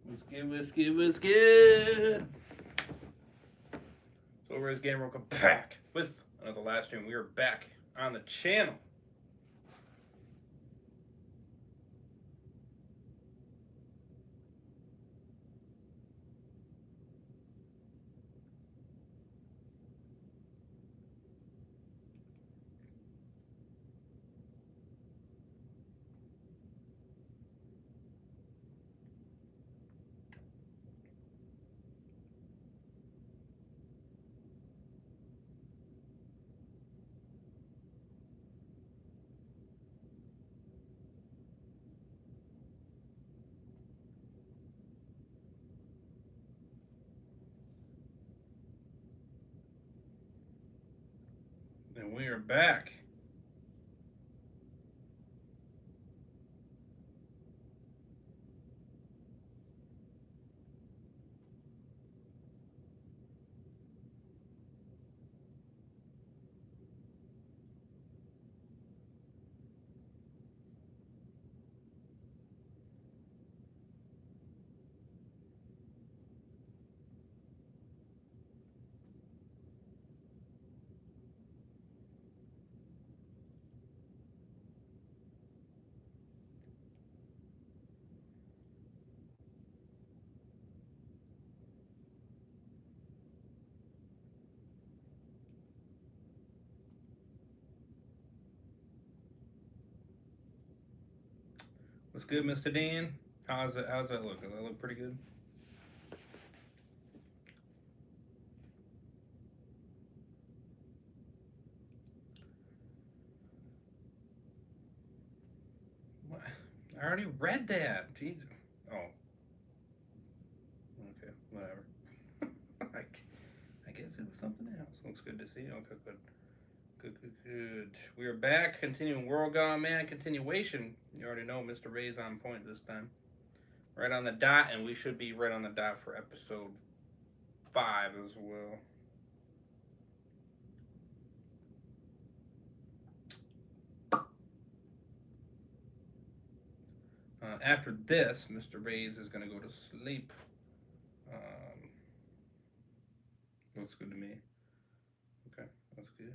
What's good, what's good, what's good? So over this game, we'll come back with another live stream. We are back on the channel. And we are back. What's good, Mr. Dan? How's that look? Does that look pretty good? What? I already read that. Jeez. Oh. Okay. Whatever. I guess it was something else. Looks good to see. Okay, good. Good. We are back. Continuing World Gone Man continuation. You already know Mr. Ray's on point this time. Right on the dot, and we should be right on the dot for episode 5 as well. After this, Mr. Ray's is going to go to sleep. Looks good to me. Okay, that's good.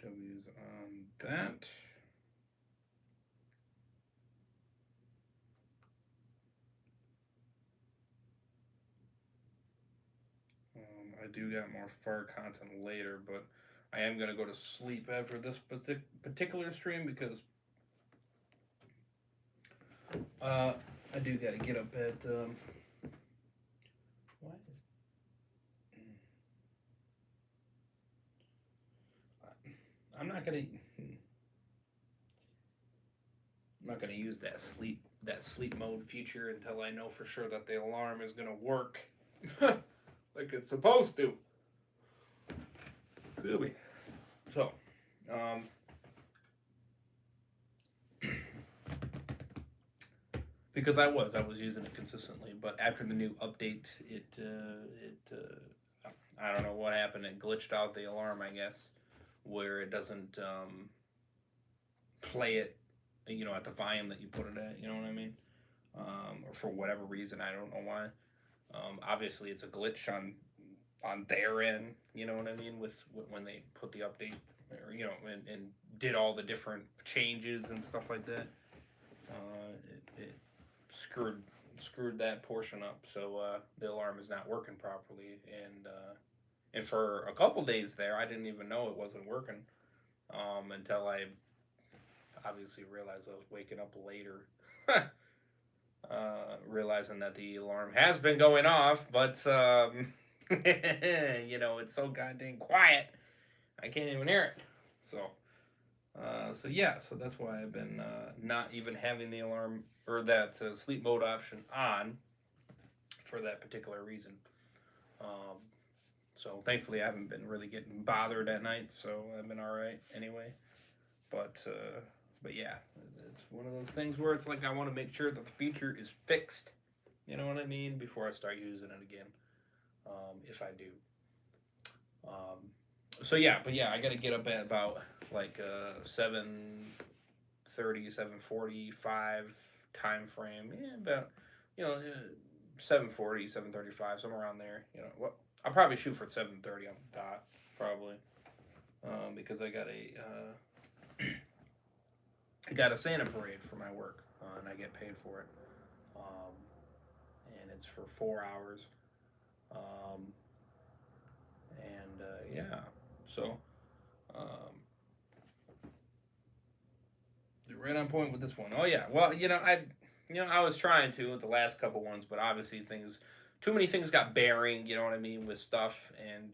W's on that. I do got more far content later, but I am going to go to sleep after this particular stream because I do got to get up at. What is. I'm not gonna. I'm not gonna use that sleep mode feature until I know for sure that the alarm is gonna work like it's supposed to. Really. So, because I was using it consistently, but after the new update, I don't know what happened. It glitched out the alarm, I guess, where it doesn't play it, at the volume that you put it at. You know what I mean? Or for whatever reason, I don't know why. Obviously, it's a glitch on their end. You know what I mean? With when they put the update, or and did all the different changes and stuff like that. It screwed that portion up, so the alarm is not working properly, and for a couple days there, I didn't even know it wasn't working until I obviously realized I was waking up later. Realizing that the alarm has been going off, but it's so goddamn quiet, I can't even hear it. So yeah, so that's why I've been not even having the alarm or that sleep mode option on for that particular reason. So thankfully, I haven't been really getting bothered at night, so I've been all right anyway. But yeah, it's one of those things where it's like I want to make sure that the feature is fixed. You know what I mean? Before I start using it again, if I do. So yeah, but yeah, I got to get up at about like 7:30, 7:45 time frame. Yeah, about you know 7:40, 7:35, somewhere around there. You know, what I'll probably shoot for 7:30 on the dot, probably, because I got a Santa parade for my work, and I get paid for it, um, and it's for 4 hours, um, and yeah, so. Um, right on point with this one. Oh yeah. Well, I was trying to with the last couple ones, but obviously too many things got bearing. You know what I mean with stuff, and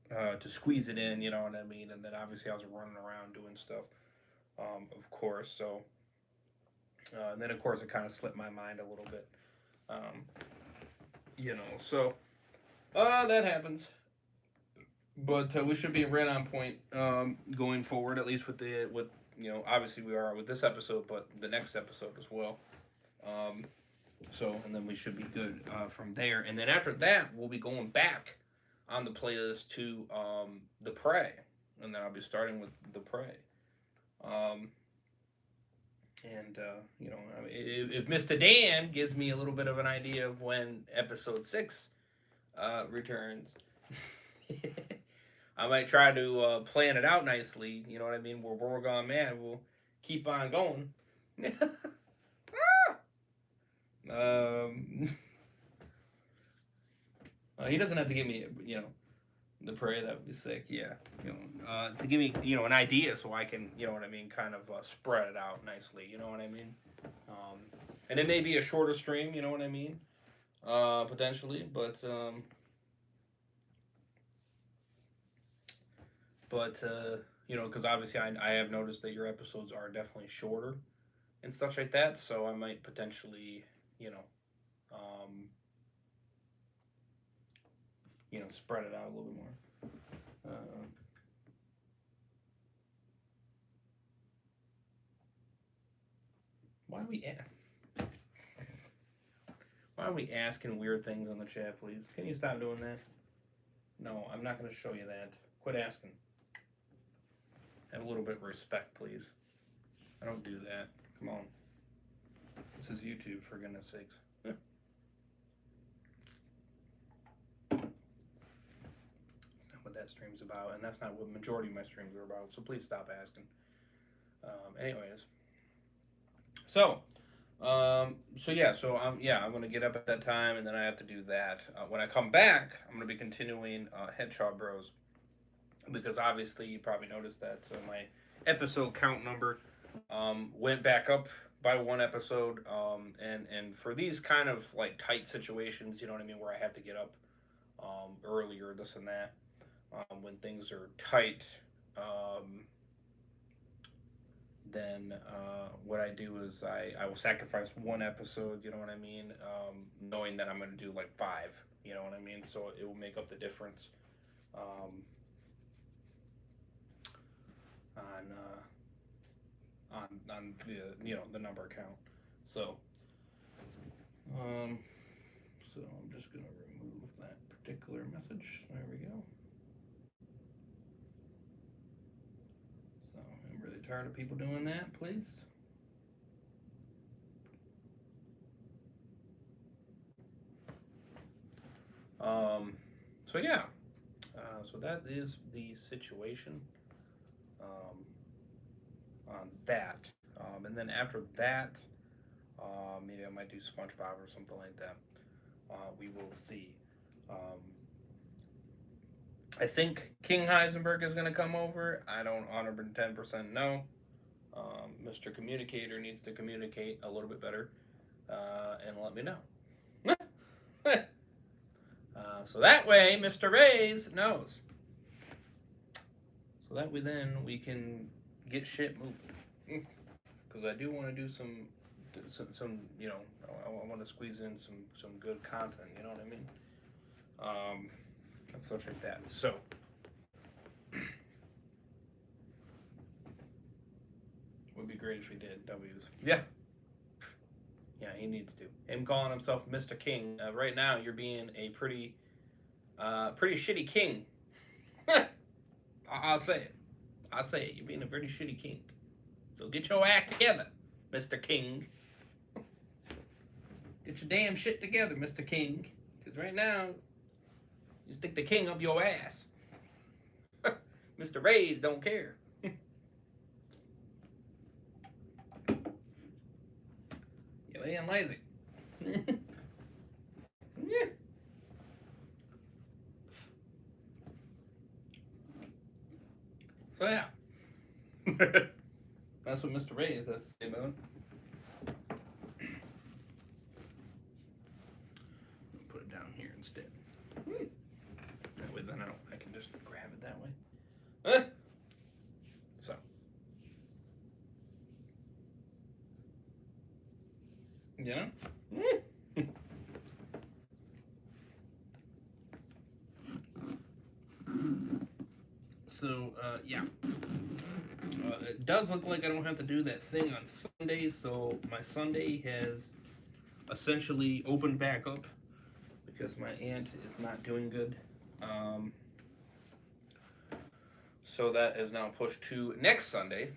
to squeeze it in. You know what I mean, and then obviously I was running around doing stuff, of course. So, and then of course it kind of slipped my mind a little bit. Um, so that happens. But we should be right on point going forward, at least with obviously we are with this episode, but the next episode as well. Um, and then we should be good from there. And then after that, we'll be going back on the playlist to the Prey, and then I'll be starting with the Prey. Um, and I mean, if Mr. Dan gives me a little bit of an idea of when episode 6 returns. I might try to plan it out nicely. You know what I mean? Where we're gone, man, we'll keep on going. um, he doesn't have to give me, the prayer. That would be sick. Yeah, to give me, an idea so I can, you know what I mean, kind of spread it out nicely. You know what I mean? Um, and it may be a shorter stream. You know what I mean? Potentially, but because obviously I have noticed that your episodes are definitely shorter and stuff like that, so I might potentially, you know, um, spread it out a little bit more. Why are we why are we asking weird things on the chat, please? Can you stop doing that? No, I'm not going to show you that. Quit asking. Have a little bit of respect, please. I don't do that. Come on. This is YouTube, for goodness sakes. That's not what that stream's about, and that's not what majority of my streams are about, so please stop asking. Anyways. I'm gonna get up at that time, and then I have to do that. When I come back, I'm gonna be continuing Headshot Bros, because obviously you probably noticed that my episode count number went back up by one episode, and for these kind of like tight situations, you know what I mean, where I have to get up earlier, this and that, when things are tight. Then what I do is I will sacrifice one episode, you know what I mean, knowing that I'm going to do like 5, you know what I mean, so it will make up the difference on the the number count. So so I'm just going to remove that particular message. There we go. So I'm really tired of people doing that, please. So yeah, so that is the situation on that. And then after that, maybe I might do SpongeBob or something like that. We will see. Um, I think King Heisenberg is going to come over. I don't 110% know. Mr. Communicator needs to communicate a little bit better and let me know. So that way, Mr. Reyes knows. So that way, then we can get shit moving. Because I do want to do some I want to squeeze in some good content. You know what I mean? And such like that. So. Would be great if we did W's. Yeah. Yeah, he needs to. Him calling himself Mr. King. Right now, you're being a pretty Pretty shitty king. I'll say it. I'll say it. You're being a pretty shitty king. So get your act together, Mr. King. Get your damn shit together, Mr. King. Because right now, you stick the king up your ass. Mr. Ray's don't care. You're being lazy. Yeah. So yeah. That's what Mr. Ray's has to say about it. Put it down here instead. That way then I can just grab it that way. So. You know? So, yeah. It does look like I don't have to do that thing on Sunday, so my Sunday has essentially opened back up because my aunt is not doing good. So that is now pushed to next Sunday.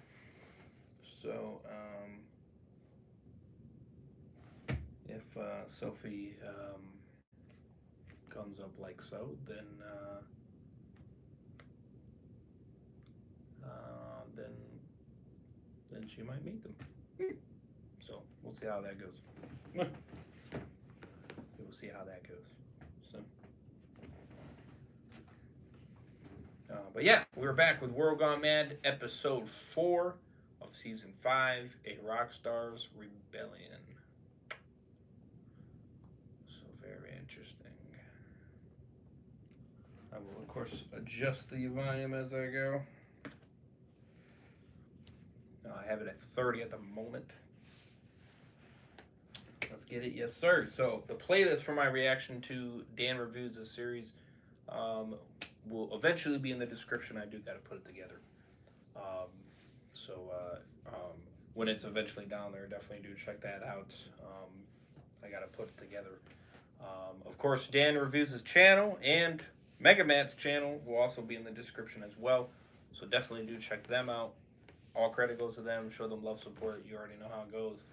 So, if Sophie comes up like so, then then she might meet them. So we'll see how that goes. We'll see how that goes. So, but yeah, we're back with World Gone Mad, episode 4 of season 5, A Rockstar's Rebellion. So very interesting. I will of course adjust the volume as I go. I have it at 30 at the moment. Let's get it. Yes, sir. So the playlist for my reaction to Dan Reviews this series will eventually be in the description. I do got to put it together. When it's eventually down there, definitely do check that out. I got to put it together. Of course, Dan Reviews' channel and Megamat's channel will also be in the description as well. So definitely do check them out. All credit goes to them. Show them love, support. You already know how it goes.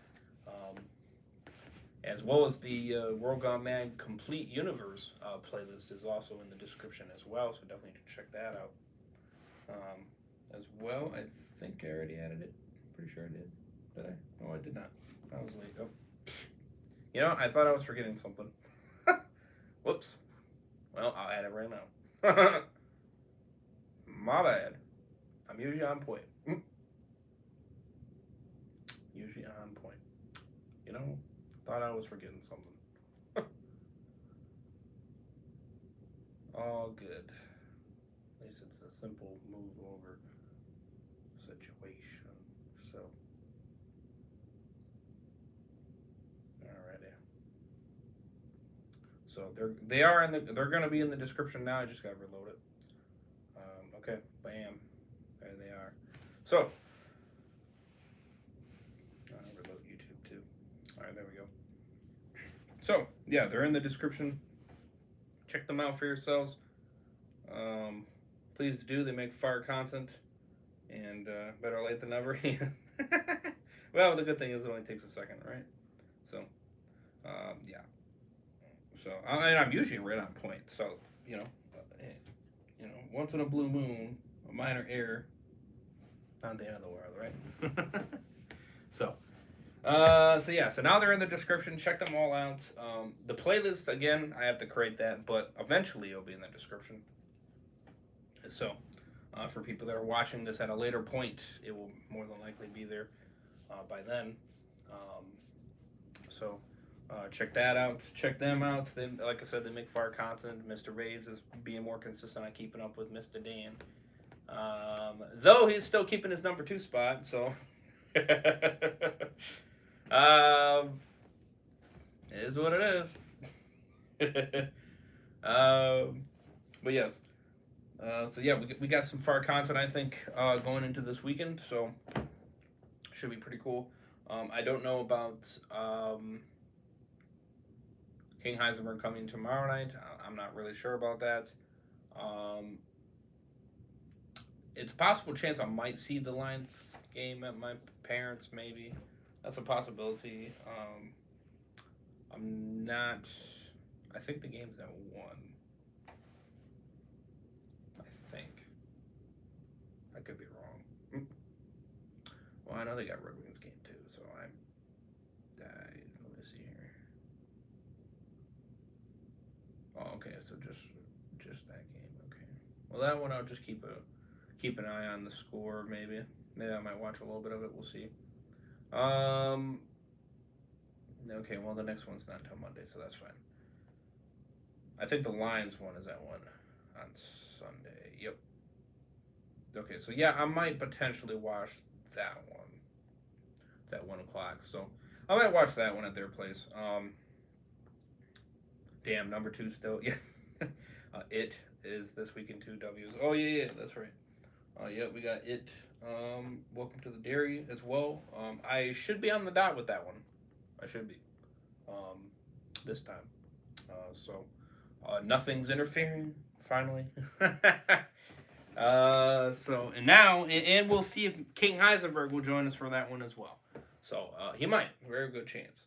As well as the World Gone Mad Complete Universe playlist is also in the description as well. So definitely check that out. As well, I think I already added it. Pretty sure I did. Did I? No, I did not. I was late. Oh. You know, I thought I was forgetting something. Whoops. Well, I'll add it right now. My bad. I'm usually on point. Usually on point. You know, thought I was forgetting something. All good. At least it's a simple move over situation. So, alrighty. So they're gonna be in the description now. I just gotta reload it. Okay, bam, there they are. So. Reload YouTube too. All right, there we go. So yeah, they're in the description. Check them out for yourselves. Please do. They make fire content, and better late than never. Well, the good thing is it only takes a second, right? So, yeah. So I'm usually right on point. So once in a blue moon, a minor error, not the end of the world, right? So now they're in the description. Check them all out. The playlist, again, I have to create that, but eventually it'll be in the description. So, for people that are watching this at a later point, it will more than likely be there by then. Check that out. Check them out. They, like I said, they make fire content. Mr. Ray's is being more consistent on keeping up with Mr. Dan. Though he's still keeping his number 2 spot, so... It is what it is. But yes. So yeah, we got some far content, I think, going into this weekend, so should be pretty cool. I don't know about King Heisenberg coming tomorrow night. I'm not really sure about that. Um, it's a possible chance I might see the Lions game at my parents'. Maybe that's a possibility. I'm not. I think the game's at 1. I think. I could be wrong. Well, I know they got Red Wings game too, so I. Let me see here. Oh, okay. So just that game. Okay. Well, that one I'll just keep an eye on the score. Maybe I might watch a little bit of it. We'll see. Um. Okay. Well, the next one's not until Monday, so that's fine. I think the Lions one is at 1 on Sunday. Yep. Okay. So yeah, I might potentially watch that one. It's at 1 o'clock, so I might watch that one at their place. Damn, number 2 still. Yeah. It is this week in 2 Ws. Oh yeah, that's right. Yeah, we got it. Welcome to the Dairy as well. I should be on the dot with that one. I should be. This time. Nothing's interfering. Finally. And now, and we'll see if King Heisenberg will join us for that one as well. So he might. Very good chance.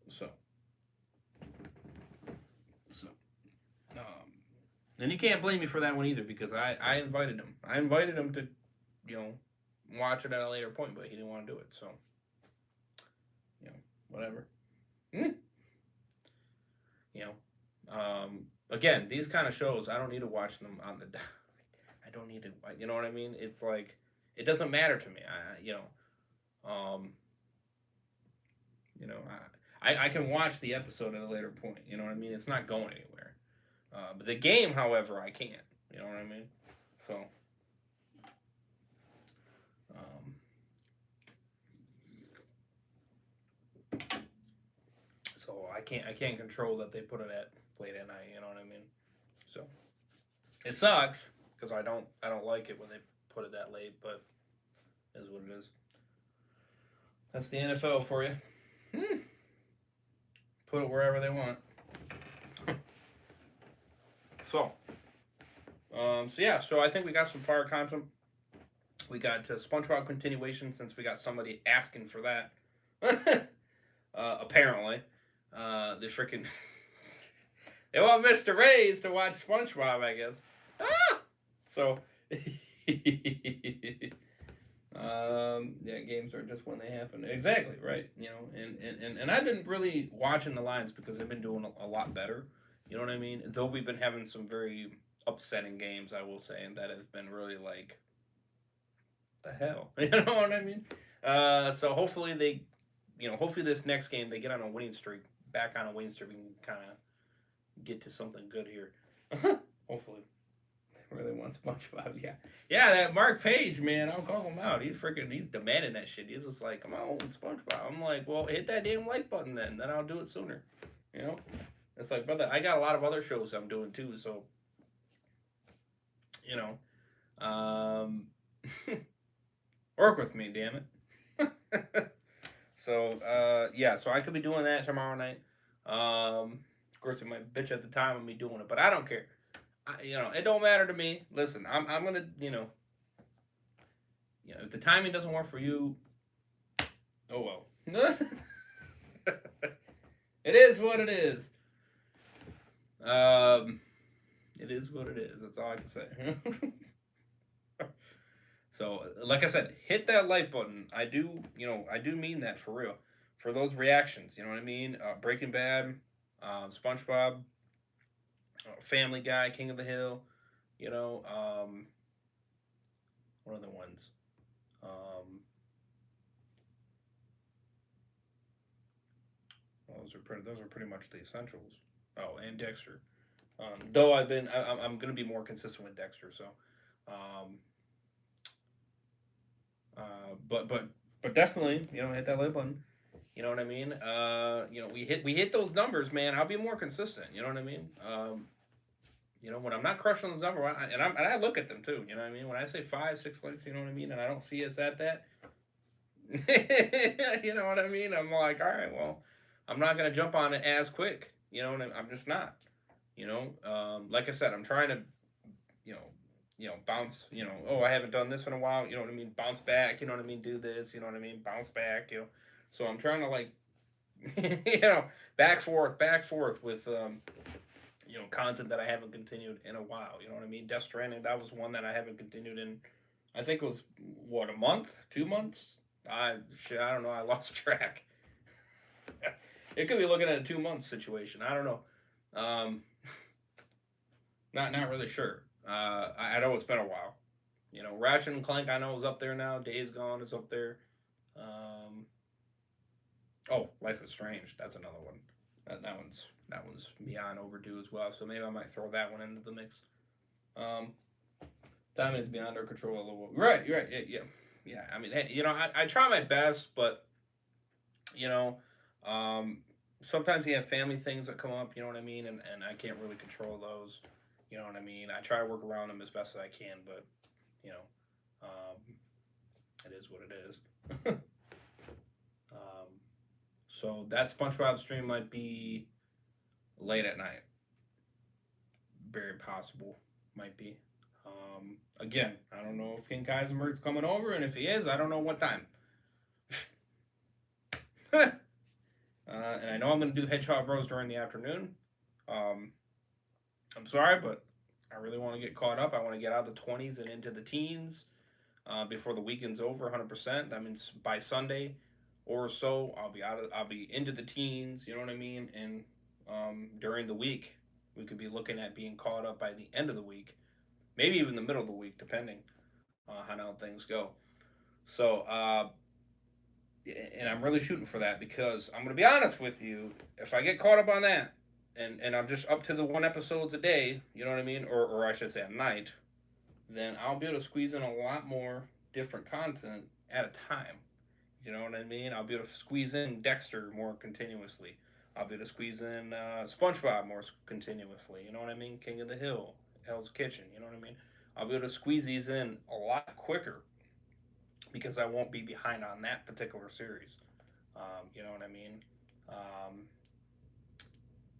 So. And you can't blame me for that one either because I invited him. I invited him to, watch it at a later point, but he didn't want to do it. So, whatever. Again, these kind of shows, I don't need to watch them on the. I don't need to. You know what I mean? It's like it doesn't matter to me. I can watch the episode at a later point. You know what I mean? It's not going anywhere. But the game, however, I can't. You know what I mean? So. So I can't control that they put it at late at night. You know what I mean? So it sucks because I don't like it when they put it that late, but it is what it is. That's the NFL for you. Put it wherever they want. So I think we got some fire content. We got SpongeBob continuation since we got somebody asking for that. Apparently, the freaking they want Mr. Ray's to watch SpongeBob, I guess. So, yeah, games are just when they happen. Exactly right. And I've been really watching the Lions because they've been doing a lot better. You know what I mean? Though we've been having some very upsetting games, I will say, and that have been really like, the hell, you know what I mean? So hopefully hopefully this next game they get on a winning streak, back on a winning streak, we can kind of get to something good here. Hopefully. I really want SpongeBob, yeah. That Mark Page, man, I'll call him out. He's demanding that shit. He's just like, come on, SpongeBob. I'm like, well, hit that damn like button then I'll do it sooner. It's like, brother, I got a lot of other shows I'm doing too, so work with me, damn it. So I could be doing that tomorrow night. Of course, it might bitch at the time of me doing it, but I don't care. It don't matter to me. Listen, I'm gonna, if the timing doesn't work for you, oh well. It is what it is. It is what it is. That's all I can say. So, like I said, hit that like button. I do mean that for real. For those reactions, you know what I mean? Breaking Bad, SpongeBob, Family Guy, King of the Hill, what other ones? Those are pretty much the essentials. Oh, and Dexter. Though I'm gonna be more consistent with Dexter, so. But definitely, hit that like button. You know what I mean? We hit those numbers, man. I'll be more consistent. You know what I mean? When I'm not crushing those numbers, and I look at them too. You know what I mean? When I say 5, 6 likes, you know what I mean, and I don't see it's at that. You know what I mean? I'm like, all right, well, I'm not gonna jump on it as quick. You know, and I'm just not. You know, like I said, I'm trying to, you know, bounce. You know, oh, I haven't done this in a while. You know what I mean? Bounce back. You know what I mean? Do this. You know what I mean? Bounce back. You know, so I'm trying to like, you know, back forth with content that I haven't continued in a while. You know what I mean? Death Stranding, that was one that I haven't continued in. I think it was what, a month, 2 months. I don't know. I lost track. It could be looking at a 2 month situation. I don't know. Um, not really sure. I know it's been a while. You know, Ratchet and Clank I know is up there now. Days Gone is up there. Um, oh, Life is Strange. That's another one. That one's beyond overdue as well. So maybe I might throw that one into the mix. Um, Time is beyond our control a little. Right, you're right. Yeah. I mean, hey, I try my best, but you know, um, sometimes you have family things that come up. You know what I mean, and I can't really control those. You know what I mean. I try to work around them as best as I can, but you know, um, it is what it is. um, so that SpongeBob stream might be late at night. Very possible. Might be. Again, I don't know if King Kaisenberg's coming over, and if he is, I don't know what time. And I know I'm going to do Hedgehog Bros during the afternoon. Um, I'm sorry, but I really want to get caught up. I want to get out of the 20s and into the teens before the weekend's over 100%. That means by Sunday or so, I'll be into the teens, you know what I mean? And during the week, we could be looking at being caught up by the end of the week, maybe even the middle of the week, depending how things go. So, and I'm really shooting for that because I'm going to be honest with you. If I get caught up on that, and I'm just up to the one episodes a day, you know what I mean, or I should say at night, then I'll be able to squeeze in a lot more different content at a time. You know what I mean? I'll be able to squeeze in Dexter more continuously. I'll be able to squeeze in SpongeBob more continuously. You know what I mean? King of the Hill, Hell's Kitchen. You know what I mean? I'll be able to squeeze these in a lot quicker because I won't be behind on that particular series. You know what I mean? Um,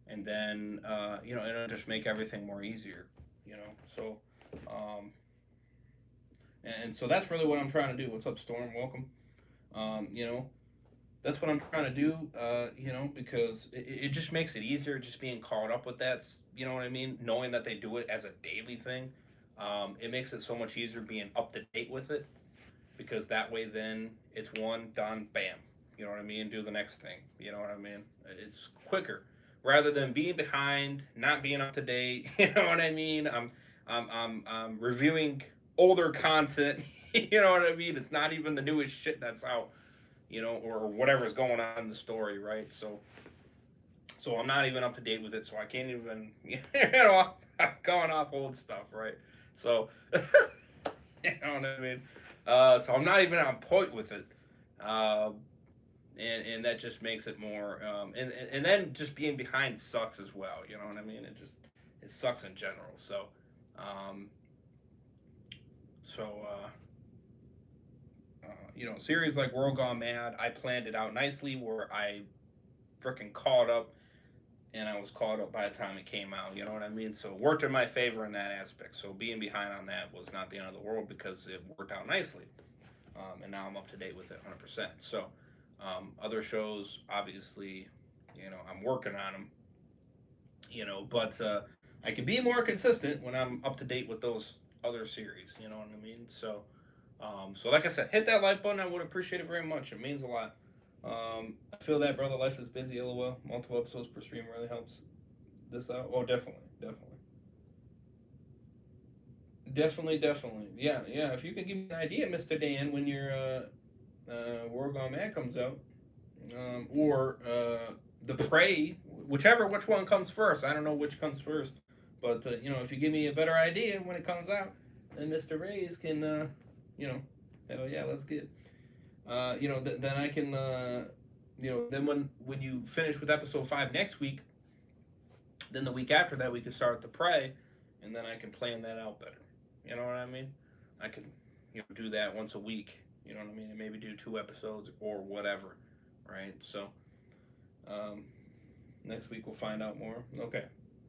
and then it'll just make everything more easier. You know, so um, and so that's really what I'm trying to do. What's up, Storm? Welcome. You know, that's what I'm trying to do. Because it just makes it easier just being caught up with that. You know what I mean? Knowing that they do it as a daily thing, it makes it so much easier being up to date with it because that way then it's one done, bam. You know what I mean? Do the next thing. You know what I mean? It's quicker rather than being behind, not being up to date. You know what I mean? I'm reviewing older content. You know what I mean? It's not even the newest shit that's out. Or whatever's going on in the story, right? So I'm not even up to date with it, so I can't even, I'm going off old stuff, right? So, you know what I mean? So I'm not even on point with it, uh, and that just makes it more, and then just being behind sucks as well. You know what I mean? It sucks in general. Um, so. Series like World Gone Mad, I planned it out nicely where I freaking caught up and I was caught up by the time it came out. You know what I mean? So it worked in my favor in that aspect. So being behind on that was not the end of the world because it worked out nicely. And now I'm up to date with it 100%. So other shows, obviously, I'm working on them, but I can be more consistent when I'm up to date with those other series. You know what I mean? So like I said, hit that like button. I would appreciate it very much. It means a lot. I feel that, brother. Life is busy. LOL. Multiple episodes per stream really helps this out. Oh, definitely. Yeah. If you could give me an idea, Mister Dan, when your War Gone Mad comes out, or the Prey, which one comes first. I don't know which comes first, but if you give me a better idea when it comes out, then Mister Ray's can, hell yeah, let's get. Then I can, then when you finish with episode 5 next week, then the week after that we can start the Prey, and then I can plan that out better. You know what I mean? I can, do that once a week. You know what I mean? And maybe do 2 episodes or whatever, right? So, Um, Next week we'll find out more. Okay.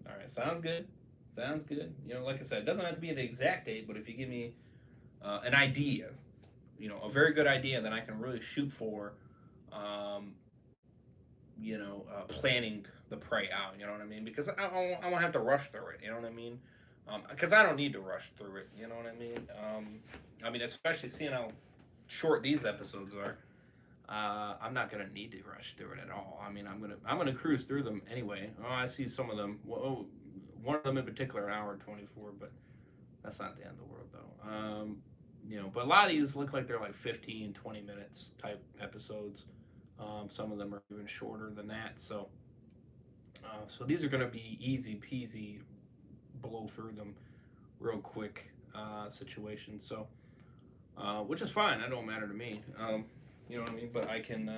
All right. Sounds good. Sounds good. Like I said, it doesn't have to be the exact date, but if you give me an idea, a very good idea that I can really shoot for, um, planning the prey out. You know what I mean? Because I won't have to rush through it. You know what I mean? Because I don't need to rush through it. You know what I mean? I mean, especially seeing how short these episodes are. I'm not gonna need to rush through it at all. I mean, I'm gonna cruise through them anyway. Oh, I see some of them. Well, one of them in particular, an hour and 24, but that's not the end of the world though. But a lot of these look like they're like 15, 20 minutes type episodes. Some of them are even shorter than that. So these are gonna be easy peasy, blow through them real quick situations. So, which is fine. That don't matter to me. You know what I mean? But I can,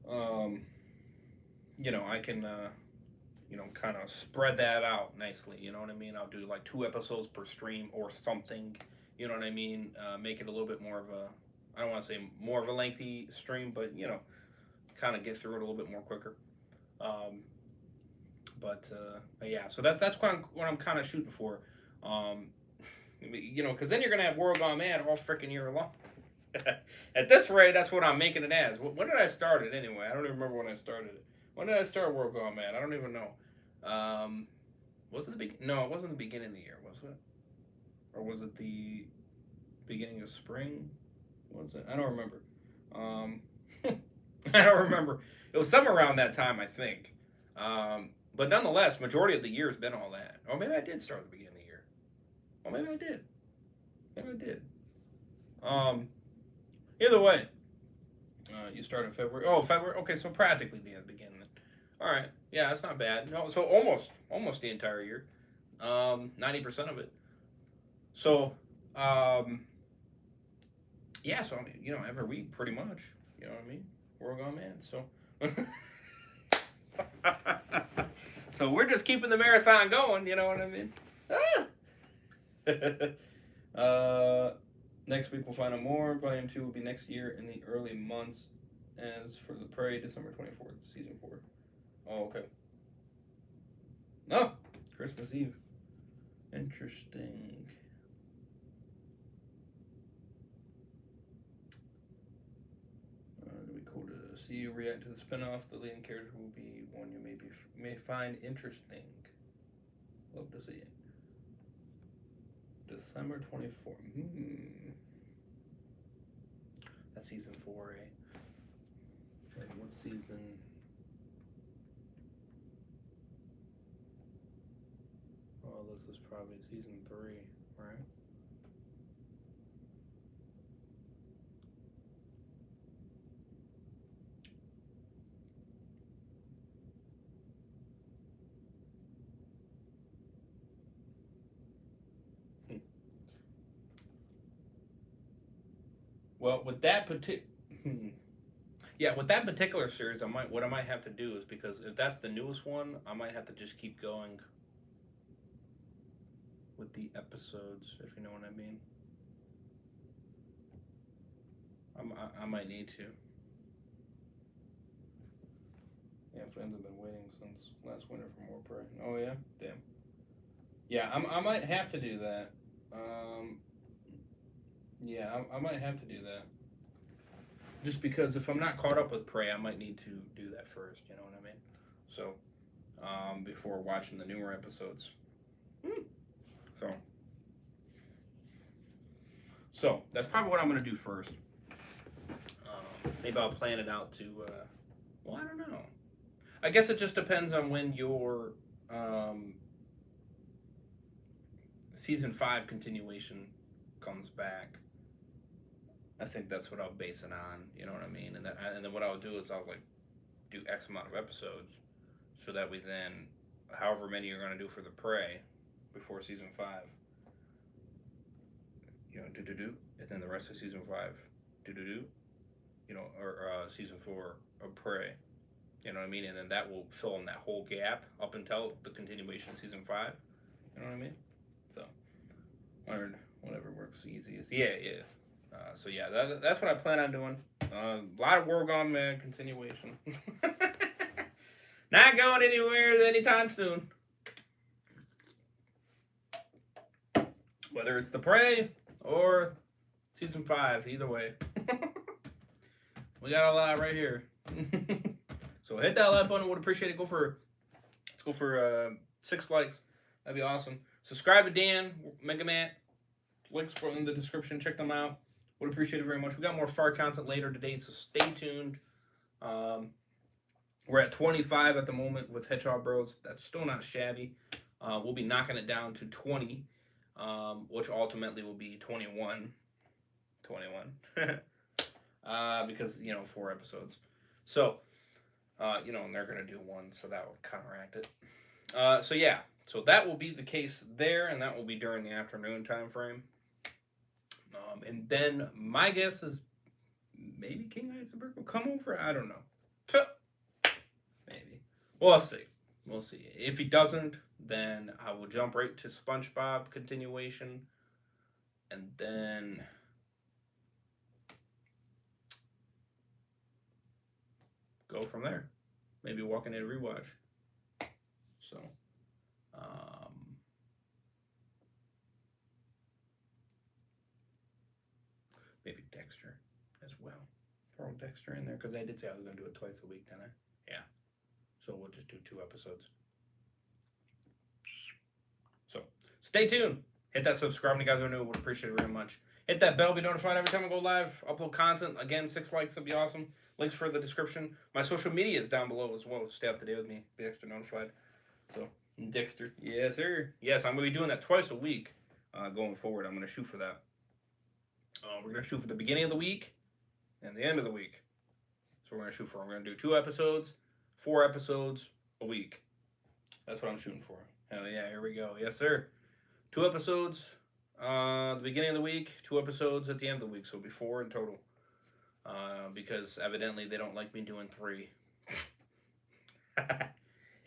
I can, kind of spread that out nicely. You know what I mean? I'll do like 2 episodes per stream or something. You know what I mean? Make it a little bit more of a, I don't want to say more of a lengthy stream, but kind of get through it a little bit more quicker. But yeah, so that's what I'm kind of shooting for. Because then you're gonna have World Gone Mad all freaking year long. At this rate, that's what I'm making it as. When did I start it anyway? I don't even remember when I started it. When did I start World Gone Mad? I don't even know. Was it No, it wasn't the beginning of the year, was it? Or was it the beginning of spring? Was it? I don't remember. I don't remember. It was somewhere around that time, I think. But nonetheless, majority of the year has been all that. Or maybe I did start at the beginning of the year. Or maybe I did. Maybe I did. Either way, you start in February. Oh, February. Okay, so practically the beginning. All right. Yeah, that's not bad. No, so almost the entire year. 90% of it. So, yeah. So I mean, every week, pretty much. You know what I mean? World Gone Mad. So. So we're just keeping the marathon going. You know what I mean? Next week we'll find out more. Volume 2 will be next year in the early months. As for the Prey, December 24th, season 4. Oh, okay. Oh, Christmas Eve. Interesting. It'll be cool to see you react to the spinoff. The leading character will be one you may find interesting. Love to see it. December 24th. That's season 4, eh? Wait, what season? Oh, this is probably season 3, right? Well, with that with that particular series, what I might have to do is, because if that's the newest one, I might have to just keep going with the episodes, if you know what I mean. I might need to. Yeah, fans have been waiting since last winter for more Prey. Oh yeah, damn. Yeah, I might have to do that. Yeah, I might have to do that. Just because if I'm not caught up with Prey, I might need to do that first. You know what I mean? So, before watching the newer episodes. So that's probably what I'm going to do first. Maybe I'll plan it out to. Well, I don't know. I guess it just depends on when your season 5 continuation comes back. I think that's what I'll base it on. You know what I mean? And then what I'll do is I'll do X amount of episodes, so that we then, however many you're going to do for the Prey before season 5, and then the rest of season 5, or season 4 of Prey. You know what I mean? And then that will fill in that whole gap up until the continuation of season 5. You know what I mean? So, or whatever works easiest. Yeah. So yeah, that's what I plan on doing. A lot of War Gone Mad continuation. Not going anywhere anytime soon. Whether it's The Prey or season 5, either way. We got a lot right here. So hit that like button. Would appreciate it. Let's go for 6 likes. That'd be awesome. Subscribe to Dan, Mega Man. Links are in the description. Check them out. Would appreciate it very much. We got more far content later today, so stay tuned. We're at 25 at the moment with Hedgehog Bros. That's still not shabby. We'll be knocking it down to 20, which ultimately will be 21. 21. Because, 4 episodes. So, and they're going to do 1, so that will counteract it. So that will be the case there, and that will be during the afternoon time frame. And then my guess is maybe King Heisenberg will come over. I don't know. Maybe. We'll see. If he doesn't, then I will jump right to SpongeBob continuation. And then go from there. Maybe walking in a rewatch. So, maybe Dexter as well. Throw Dexter in there because I did say I was going to do it twice a week, didn't I? Yeah. So we'll just do 2 episodes. So stay tuned. Hit that subscribe when you guys are new. Would appreciate it very much. Hit that bell. Be notified every time I go live. Upload content. Again, 6 likes would be awesome. Links for the description. My social media is down below as well. Stay up to date with me. Be extra notified. So Dexter. Yes, sir. Yes, I'm going to be doing that twice a week going forward. I'm going to shoot for that. We're going to shoot for the beginning of the week and the end of the week. So we're going to shoot for. We're going to do 2 episodes, 4 episodes a week. That's what I'm shooting for. Hell yeah, here we go. Yes, sir. 2 episodes the beginning of the week, 2 episodes at the end of the week. So it'll be 4 in total. Because evidently they don't like me doing 3.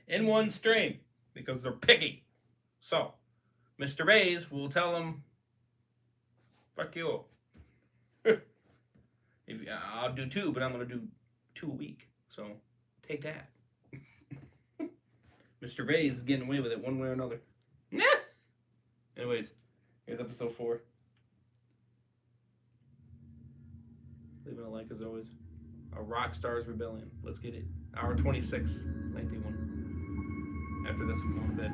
In one stream. Because they're picky. So, Mr. Bays will tell them, fuck you. I'll do 2, but I'm going to do 2 a week. So, take that. Mr. Bays is getting away with it one way or another. Anyways, here's episode 4. Leaving a like as always. A Rockstar's Rebellion. Let's get it. Hour 26. 91. After this, I'm going to bed.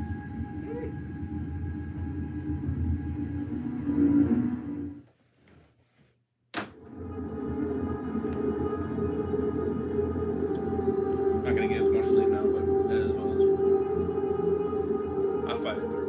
Not going to get as much sleep now, but that is what it is. I'll fight it through.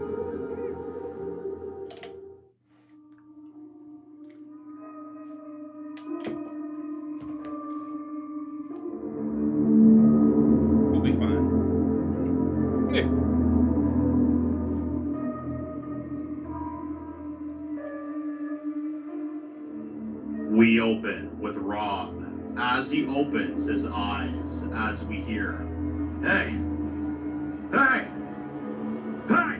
We open with Rob as he opens his eyes as we hear, "Hey! Hey! Hey!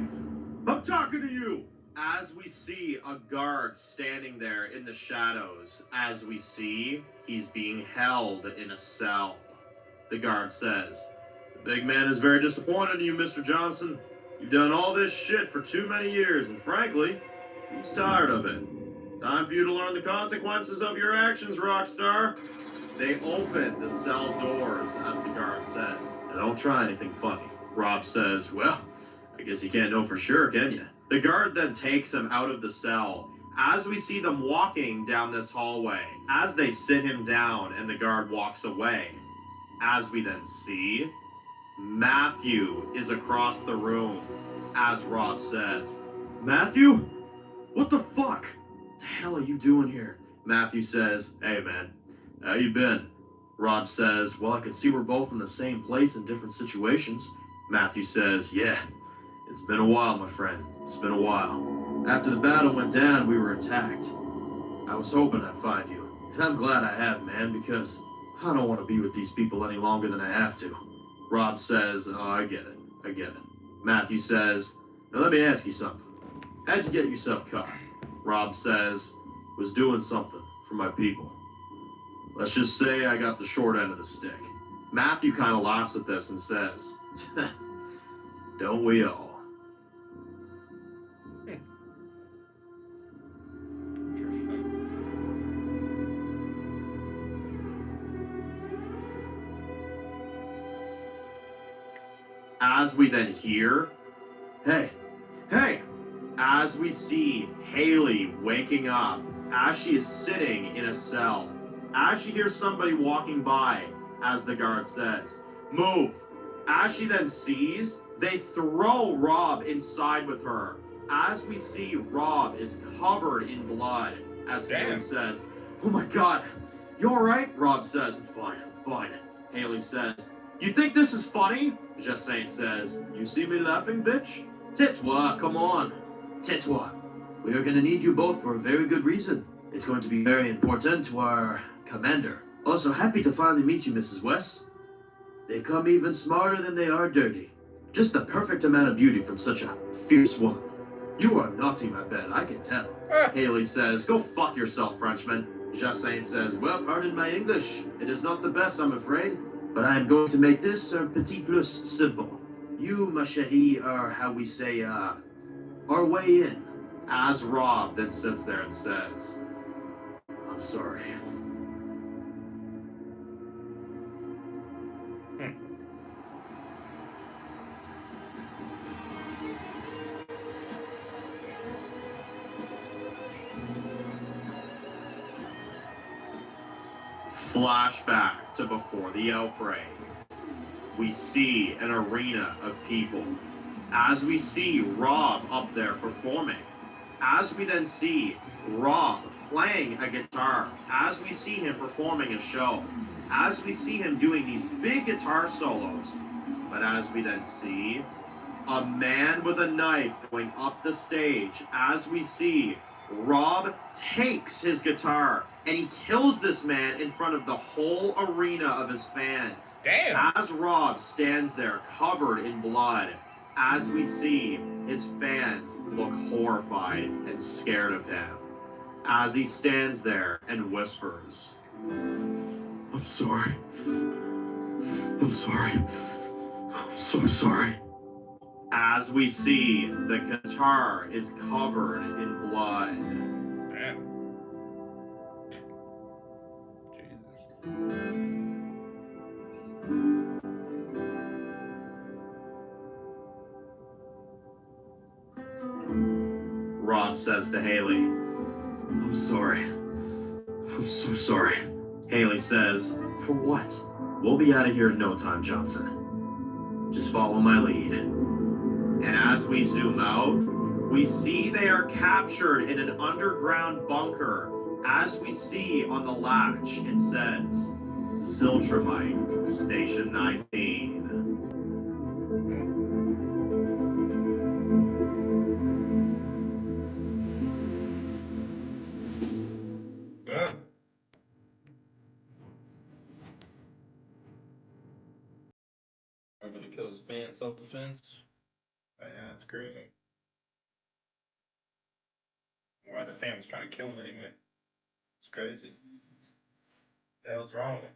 I'm talking to you!" As we see a guard standing there in the shadows, as we see he's being held in a cell. The guard says, "The big man is very disappointed in you, Mr. Johnson. You've done all this shit for too many years, and frankly, he's tired of it. Time for you to learn the consequences of your actions, Rockstar." They open the cell doors, as the guard says. "Now don't try anything funny." Rob says, "Well, I guess you can't know for sure, can you?" The guard then takes him out of the cell. As we see them walking down this hallway, as they sit him down and the guard walks away, as we then see Matthew is across the room, as Rob says, "Matthew? What the fuck? The hell are you doing here?" Matthew says, "Hey man, how you been?" Rob says, "Well, I can see we're both in the same place in different situations." Matthew says, "Yeah, it's been a while, my friend. It's been a while. After the battle went down, we were attacked. I was hoping I'd find you, and I'm glad I have, man, because I don't want to be with these people any longer than I have to." Rob says, "Oh, I get it. Matthew says, "Now let me ask you something. How'd you get yourself caught?" Rob says, "Was doing something for my people." Let's just say I got the short end of the stick. Matthew kind of laughs at this and says, don't we all? As we then hear, hey, as we see Haley waking up, as she is sitting in a cell, as she hears somebody walking by, as the guard says, move. As she then sees, they throw Rob inside with her. As we see, Rob is covered in blood, as Haley says, oh my God, you all right? Rob says, I'm fine. Haley says, you think this is funny? Jacinthe says, you see me laughing, bitch? Tais-toi, come on. Tais-toi. We are gonna need you both for a very good reason. It's going to be very important to our commander. Also happy to finally meet you, Mrs. West. They come even smarter than they are dirty. Just the perfect amount of beauty from such a fierce woman. You are naughty, my bet, I can tell. Haley says, go fuck yourself, Frenchman. Jacinthe says, well, pardon my English. It is not the best, I'm afraid. But I am going to make this un petit plus simple. You, ma chérie, are, how we say, our way in. As Rob then sits there and says, I'm sorry. Flashback to before the outbreak. We see an arena of people. As we see Rob up there performing. As we then see Rob playing a guitar. As we see him performing a show. As we see him doing these big guitar solos. But as we then see a man with a knife going up the stage. As we see Rob takes his guitar and he kills this man in front of the whole arena of his fans. Damn. As Rob stands there covered in blood, as we see his fans look horrified and scared of him, as he stands there and whispers, I'm sorry. I'm sorry. I'm so sorry. As we see the guitar is covered in blood. Damn. Jesus. Rob says to Haley, I'm sorry. I'm so sorry. Haley says, for what? We'll be out of here in no time, Johnson. Just follow my lead. And as we zoom out, we see they are captured in an underground bunker. As we see on the latch, it says, Ziltramite, Station 19. I'm gonna kill his fan self-defense. Oh, yeah, that's crazy. Why the fan was trying to kill him anyway? It's crazy. What the hell's wrong with him?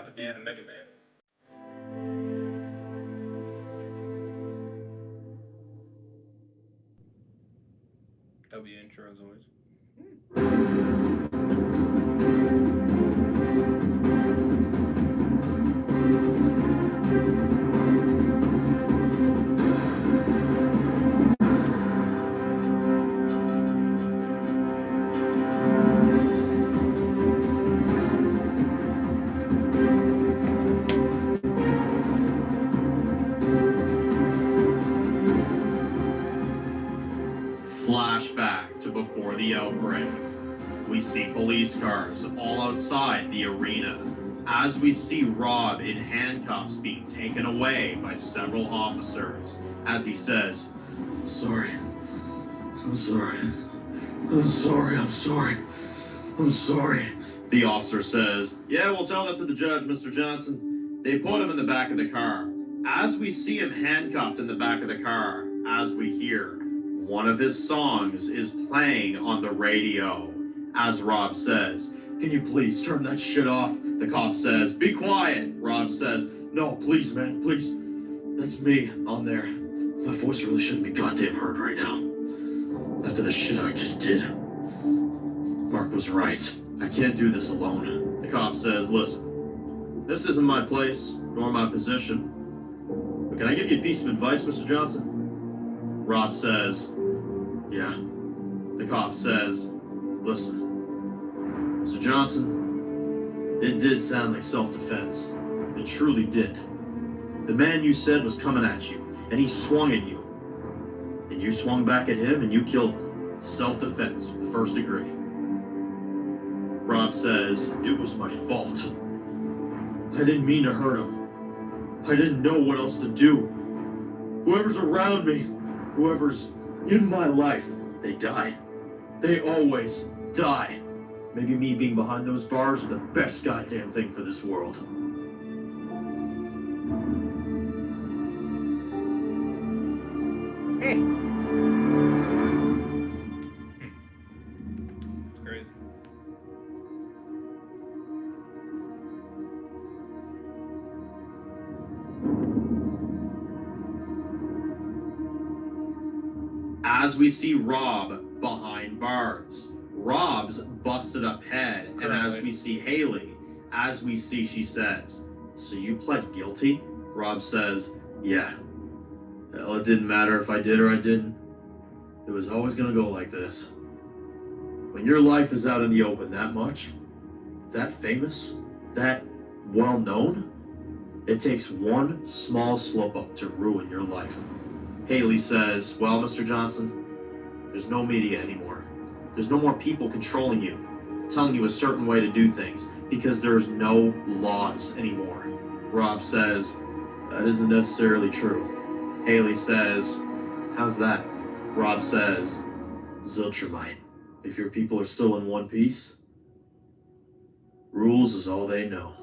The man and Mega Man. That'll be intro as always. Flashback to before the outbreak. We see police cars all outside the arena. As we see Rob in handcuffs being taken away by several officers. As he says, sorry. I'm sorry. I'm sorry, I'm sorry. I'm sorry. The officer says, yeah, we'll tell that to the judge, Mr. Johnson. They put him in the back of the car. As we see him handcuffed in the back of the car, as we hear, one of his songs is playing on the radio. As Rob says, can you please turn that shit off? The cop says, be quiet. Rob says, no, please, man, please. That's me on there. My voice really shouldn't be goddamn heard right now. After the shit I just did. Mark was right. I can't do this alone. The cop says, listen, this isn't my place, nor my position. But can I give you a piece of advice, Mr. Johnson? Rob says, yeah. The cop says, listen, Mr. Johnson, it did sound like self-defense. It truly did. The man you said was coming at you, and he swung at you. And you swung back at him, and you killed him. Self-defense, first degree. Rob says, it was my fault. I didn't mean to hurt him. I didn't know what else to do. Whoever's around me, whoever's in my life, they die. They always die. Maybe me being behind those bars is the best goddamn thing for this world. It's crazy. As we see Rob behind bars, Rob's busted up head, and as we see Haley, as we see she says, so you pled guilty? Rob says, yeah. Hell, it didn't matter if I did or I didn't. It was always gonna go like this. When your life is out in the open that much, that famous, that well known, it takes one small slip up to ruin your life. Haley says, well, Mr. Johnson, there's no media anymore. There's no more people controlling you, telling you a certain way to do things, because there's no laws anymore. Rob says, that isn't necessarily true. Haley says, how's that? Rob says, Ziltramite. If your people are still in one piece, rules is all they know.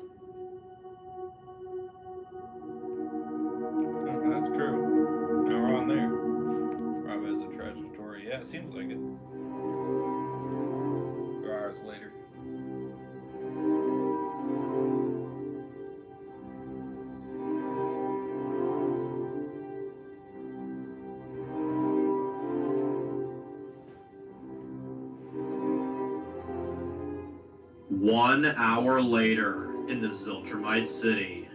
That's true. Now we're on there. Rob has a tragic story. Yeah, it seems like it. 4 hours later. One hour later, in the Ziltramite city,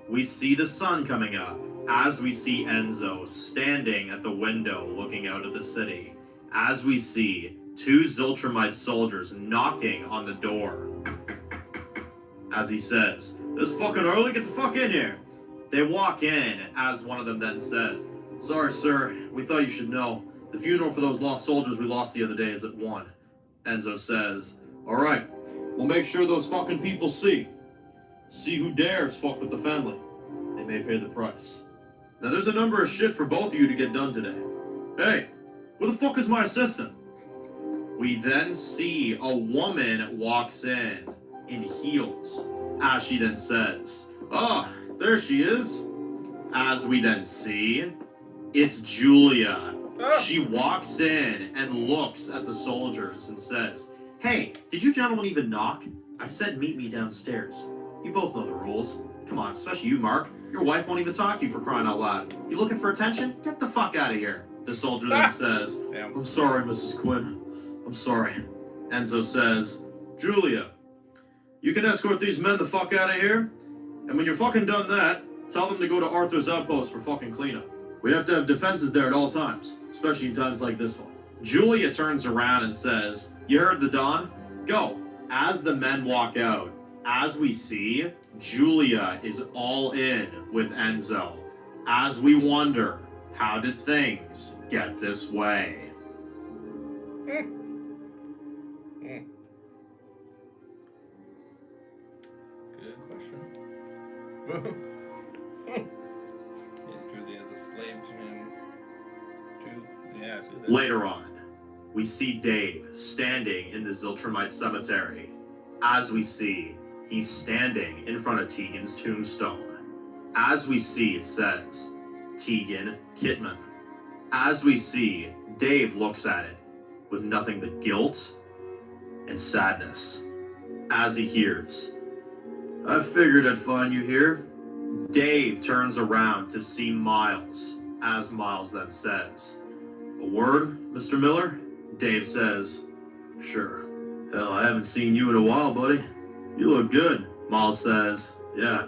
we see the sun coming up as we see Enzo standing at the window looking out of the city, as we see two Ziltramite soldiers knocking on the door. As he says, it's fucking early, get the fuck in here. They walk in as one of them then says, sorry sir, we thought you should know. The funeral for those lost soldiers we lost the other day is at 1. Enzo says, alright, we'll make sure those fucking people see who dares fuck with the family. They may pay the price. Now there's a number of shit for both of you to get done today. Hey, where the fuck is my assistant? We then see a woman walks in heels, as she then says, oh, there she is. As we then see, it's Julia. She walks in and looks at the soldiers and says, hey, did you gentlemen even knock? I said meet me downstairs. You both know the rules. Come on, especially you, Mark. Your wife won't even talk to you for crying out loud. You looking for attention? Get the fuck out of here. The soldier then says, I'm sorry, Mrs. Quinn. I'm sorry. Enzo says, Julia, you can escort these men the fuck out of here. And when you're fucking done that, tell them to go to Arthur's outpost for fucking cleanup. We have to have defenses there at all times, especially in times like this one. Julia turns around and says, you heard the Don? Go. As the men walk out, as we see, Julia is all in with Enzo. As we wonder, how did things get this way? Good question. Julia as a slave to him. Yeah, I see that. Later on, we see Dave standing in the Ziltramite cemetery. As we see, he's standing in front of Tegan's tombstone. As we see, it says, Tegan Kitman. As we see, Dave looks at it with nothing but guilt and sadness. As he hears, I figured I'd find you here. Dave turns around to see Miles, as Miles then says, a word, Mr. Miller? Dave says, sure. Hell, I haven't seen you in a while, buddy. You look good. Miles says, yeah.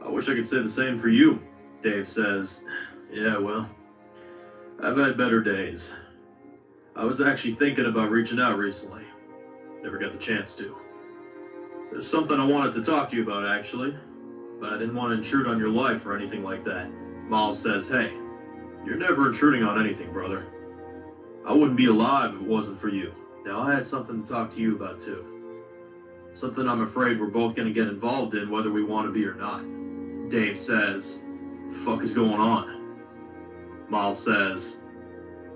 I wish I could say the same for you. Dave says, yeah, well, I've had better days. I was actually thinking about reaching out recently. Never got the chance to. There's something I wanted to talk to you about, actually, but I didn't want to intrude on your life or anything like that. Miles says, hey, you're never intruding on anything, brother. I wouldn't be alive if it wasn't for you. Now, I had something to talk to you about, too. Something I'm afraid we're both going to get involved in, whether we want to be or not. Dave says, the fuck is going on? Miles says,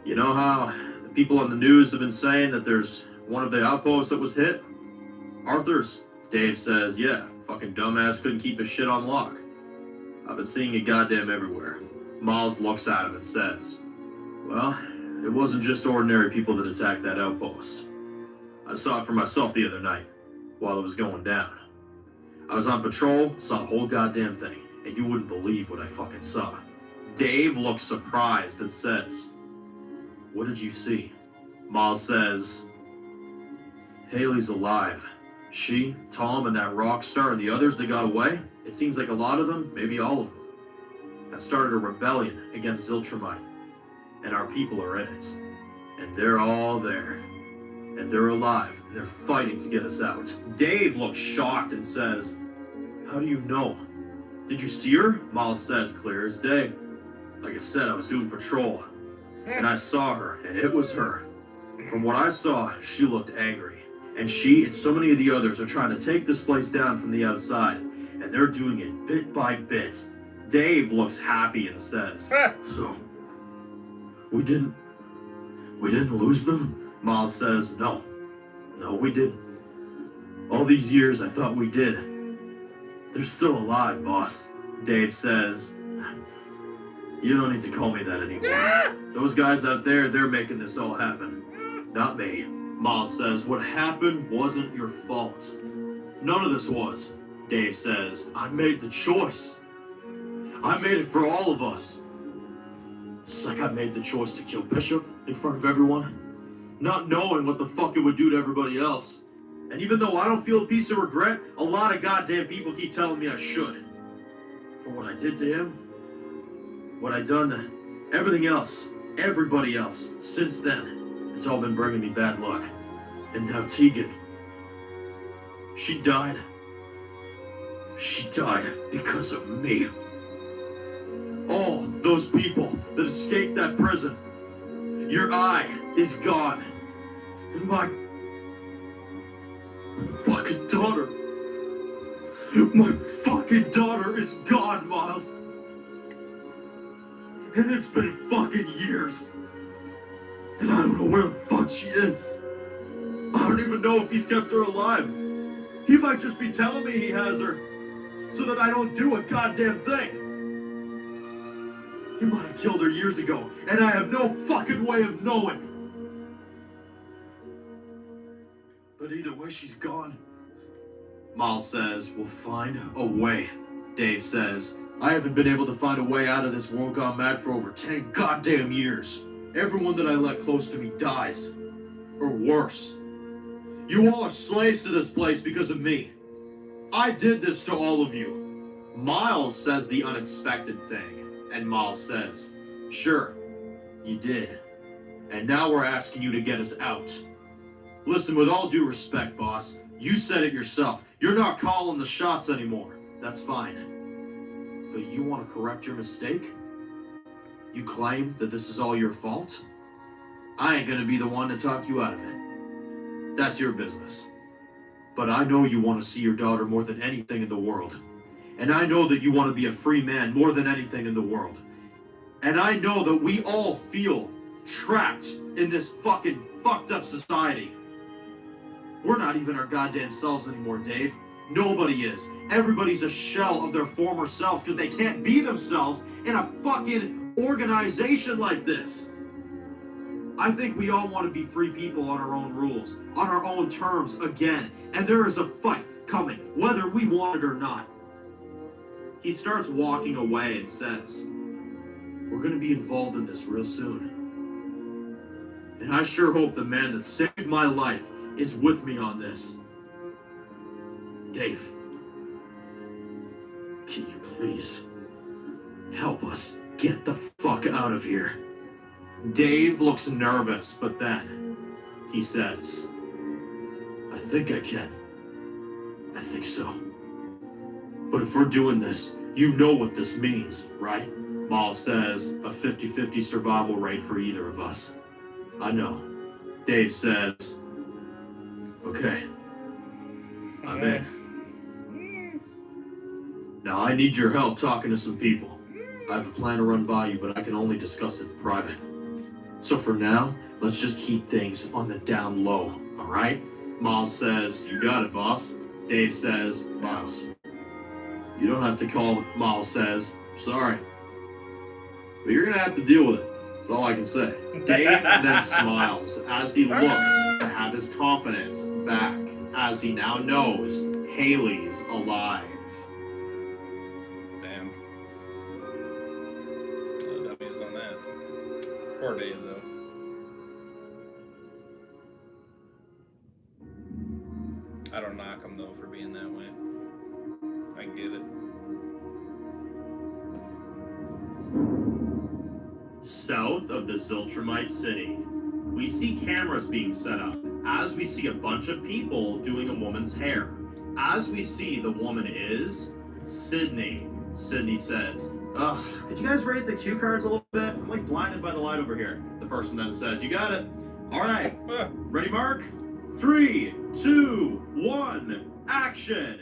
you know how the people on the news have been saying that there's one of the outposts that was hit? Arthur's. Dave says, yeah, fucking dumbass couldn't keep his shit on lock. I've been seeing it goddamn everywhere. Miles looks at him and says, well, it wasn't just ordinary people that attacked that outpost. I saw it for myself the other night, while it was going down. I was on patrol, saw the whole goddamn thing, and you wouldn't believe what I fucking saw. Dave looks surprised and says, what did you see? Miles says, Haley's alive. She, Tom, and that Rockstar and the others that got away, it seems like a lot of them, maybe all of them, have started a rebellion against Ziltramite. And our people are in it. And they're all there. And they're alive. And they're fighting to get us out. Dave looks shocked and says, how do you know? Did you see her? Miles says, clear as day. Like I said, I was doing patrol. And I saw her, and it was her. From what I saw, she looked angry. And she and so many of the others are trying to take this place down from the outside. And they're doing it bit by bit. Dave looks happy and says, so, we didn't lose them? Miles says, no, we didn't. All these years I thought we did. They're still alive, boss. Dave says, you don't need to call me that anymore. Those guys out there, they're making this all happen. Not me. Miles says, what happened wasn't your fault. None of this was. Dave says, I made the choice. I made it for all of us. Just like I made the choice to kill Bishop in front of everyone, not knowing what the fuck it would do to everybody else. And even though I don't feel a piece of regret, a lot of goddamn people keep telling me I should. For what I did to him, what I done to everything else, everybody else, since then, it's all been bringing me bad luck. And now Tegan, she died. She died because of me. All those people that escaped that prison, your eye is gone. And my fucking daughter is gone, Miles. And it's been fucking years. And I don't know where the fuck she is. I don't even know if he's kept her alive. He might just be telling me he has her so that I don't do a goddamn thing. He might have killed her years ago, and I have no fucking way of knowing. But either way, she's gone. Miles says, we'll find a way. Dave says, I haven't been able to find a way out of this world gone mad for over 10 goddamn years. Everyone that I let close to me dies. Or worse. You all are slaves to this place because of me. I did this to all of you. Miles says the unexpected thing. And Miles says, sure, you did. And now we're asking you to get us out. Listen, with all due respect, boss, you said it yourself. You're not calling the shots anymore. That's fine. But you want to correct your mistake? You claim that this is all your fault? I ain't gonna be the one to talk you out of it. That's your business. But I know you want to see your daughter more than anything in the world. And I know that you want to be a free man more than anything in the world. And I know that we all feel trapped in this fucking fucked up society. We're not even our goddamn selves anymore, Dave. Nobody is. Everybody's a shell of their former selves because they can't be themselves in a fucking organization like this. I think we all want to be free people on our own rules, on our own terms again, and there is a fight coming, whether we want it or not. He starts walking away and says, we're going to be involved in this real soon. And I sure hope the man that saved my life is with me on this. Dave, can you please help us get the fuck out of here? Dave looks nervous, but then he says, I think I can. I think so. But if we're doing this, you know what this means, right? Miles says, a 50-50 survival rate for either of us. I know. Dave says, okay, I'm in. Now I need your help talking to some people. I have a plan to run by you, but I can only discuss it in private. So for now, let's just keep things on the down low, alright? Miles says, you got it, boss. Dave says, Miles. You don't have to call, Miles says, sorry. But you're gonna have to deal with it. That's all I can say. Dave then smiles as he looks to have his confidence back, as he now knows Haley's alive. Damn. No W's on that. Poor Dave, though. I don't knock him, though, for being that way. I get it. South of the Ziltramite City, we see cameras being set up as we see a bunch of people doing a woman's hair. As we see the woman is Sydney. Sydney says, ugh, could you guys raise the cue cards a little bit? I'm like blinded by the light over here. The person then says, you got it. All right, ready, Mark? 3, 2, 1, action.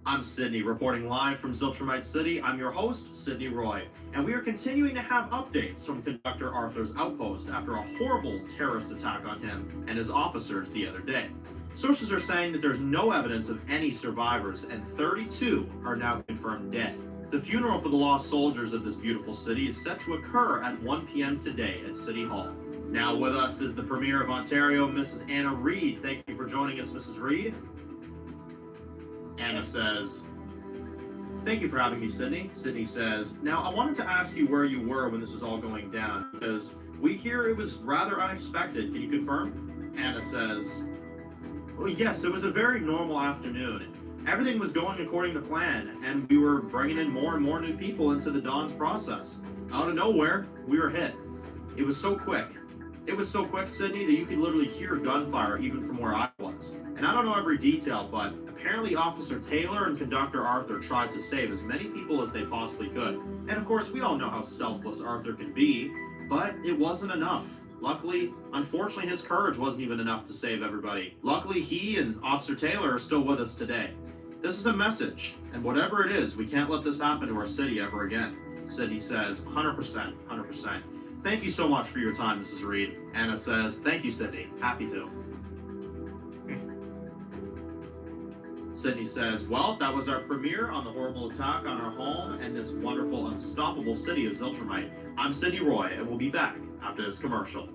I'm Sydney, reporting live from Ziltramite City. I'm your host, Sydney Roy, and we are continuing to have updates from Conductor Arthur's outpost after a horrible terrorist attack on him and his officers the other day. Sources are saying that there's no evidence of any survivors, and 32 are now confirmed dead. The funeral for the lost soldiers of this beautiful city is set to occur at 1 p.m. today at City Hall. Now with us is the Premier of Ontario, Mrs. Anna Reid. Thank you for joining us, Mrs. Reid. Anna says, thank you for having me, Sydney. Sydney says, now I wanted to ask you where you were when this was all going down, because we hear it was rather unexpected. Can you confirm? Anna says, well, yes, it was a very normal afternoon. Everything was going according to plan, and we were bringing in more and more new people into the Dawn's process. Out of nowhere, we were hit. It was so quick. It was so quick, Sydney, that you could literally hear gunfire even from where I was. And I don't know every detail, but apparently Officer Taylor and Conductor Arthur tried to save as many people as they possibly could. And of course, we all know how selfless Arthur can be, but it wasn't enough. Luckily, unfortunately, his courage wasn't even enough to save everybody. Luckily, he and Officer Taylor are still with us today. This is a message, and whatever it is, we can't let this happen to our city ever again. Sydney says, 100%, 100%. Thank you so much for your time, Mrs. Reid. Anna says, thank you, Sydney. Happy to. Sydney says, well, that was our premiere on the horrible attack on our home and this wonderful, unstoppable city of Ziltramite. I'm Sydney Roy, and we'll be back after this commercial.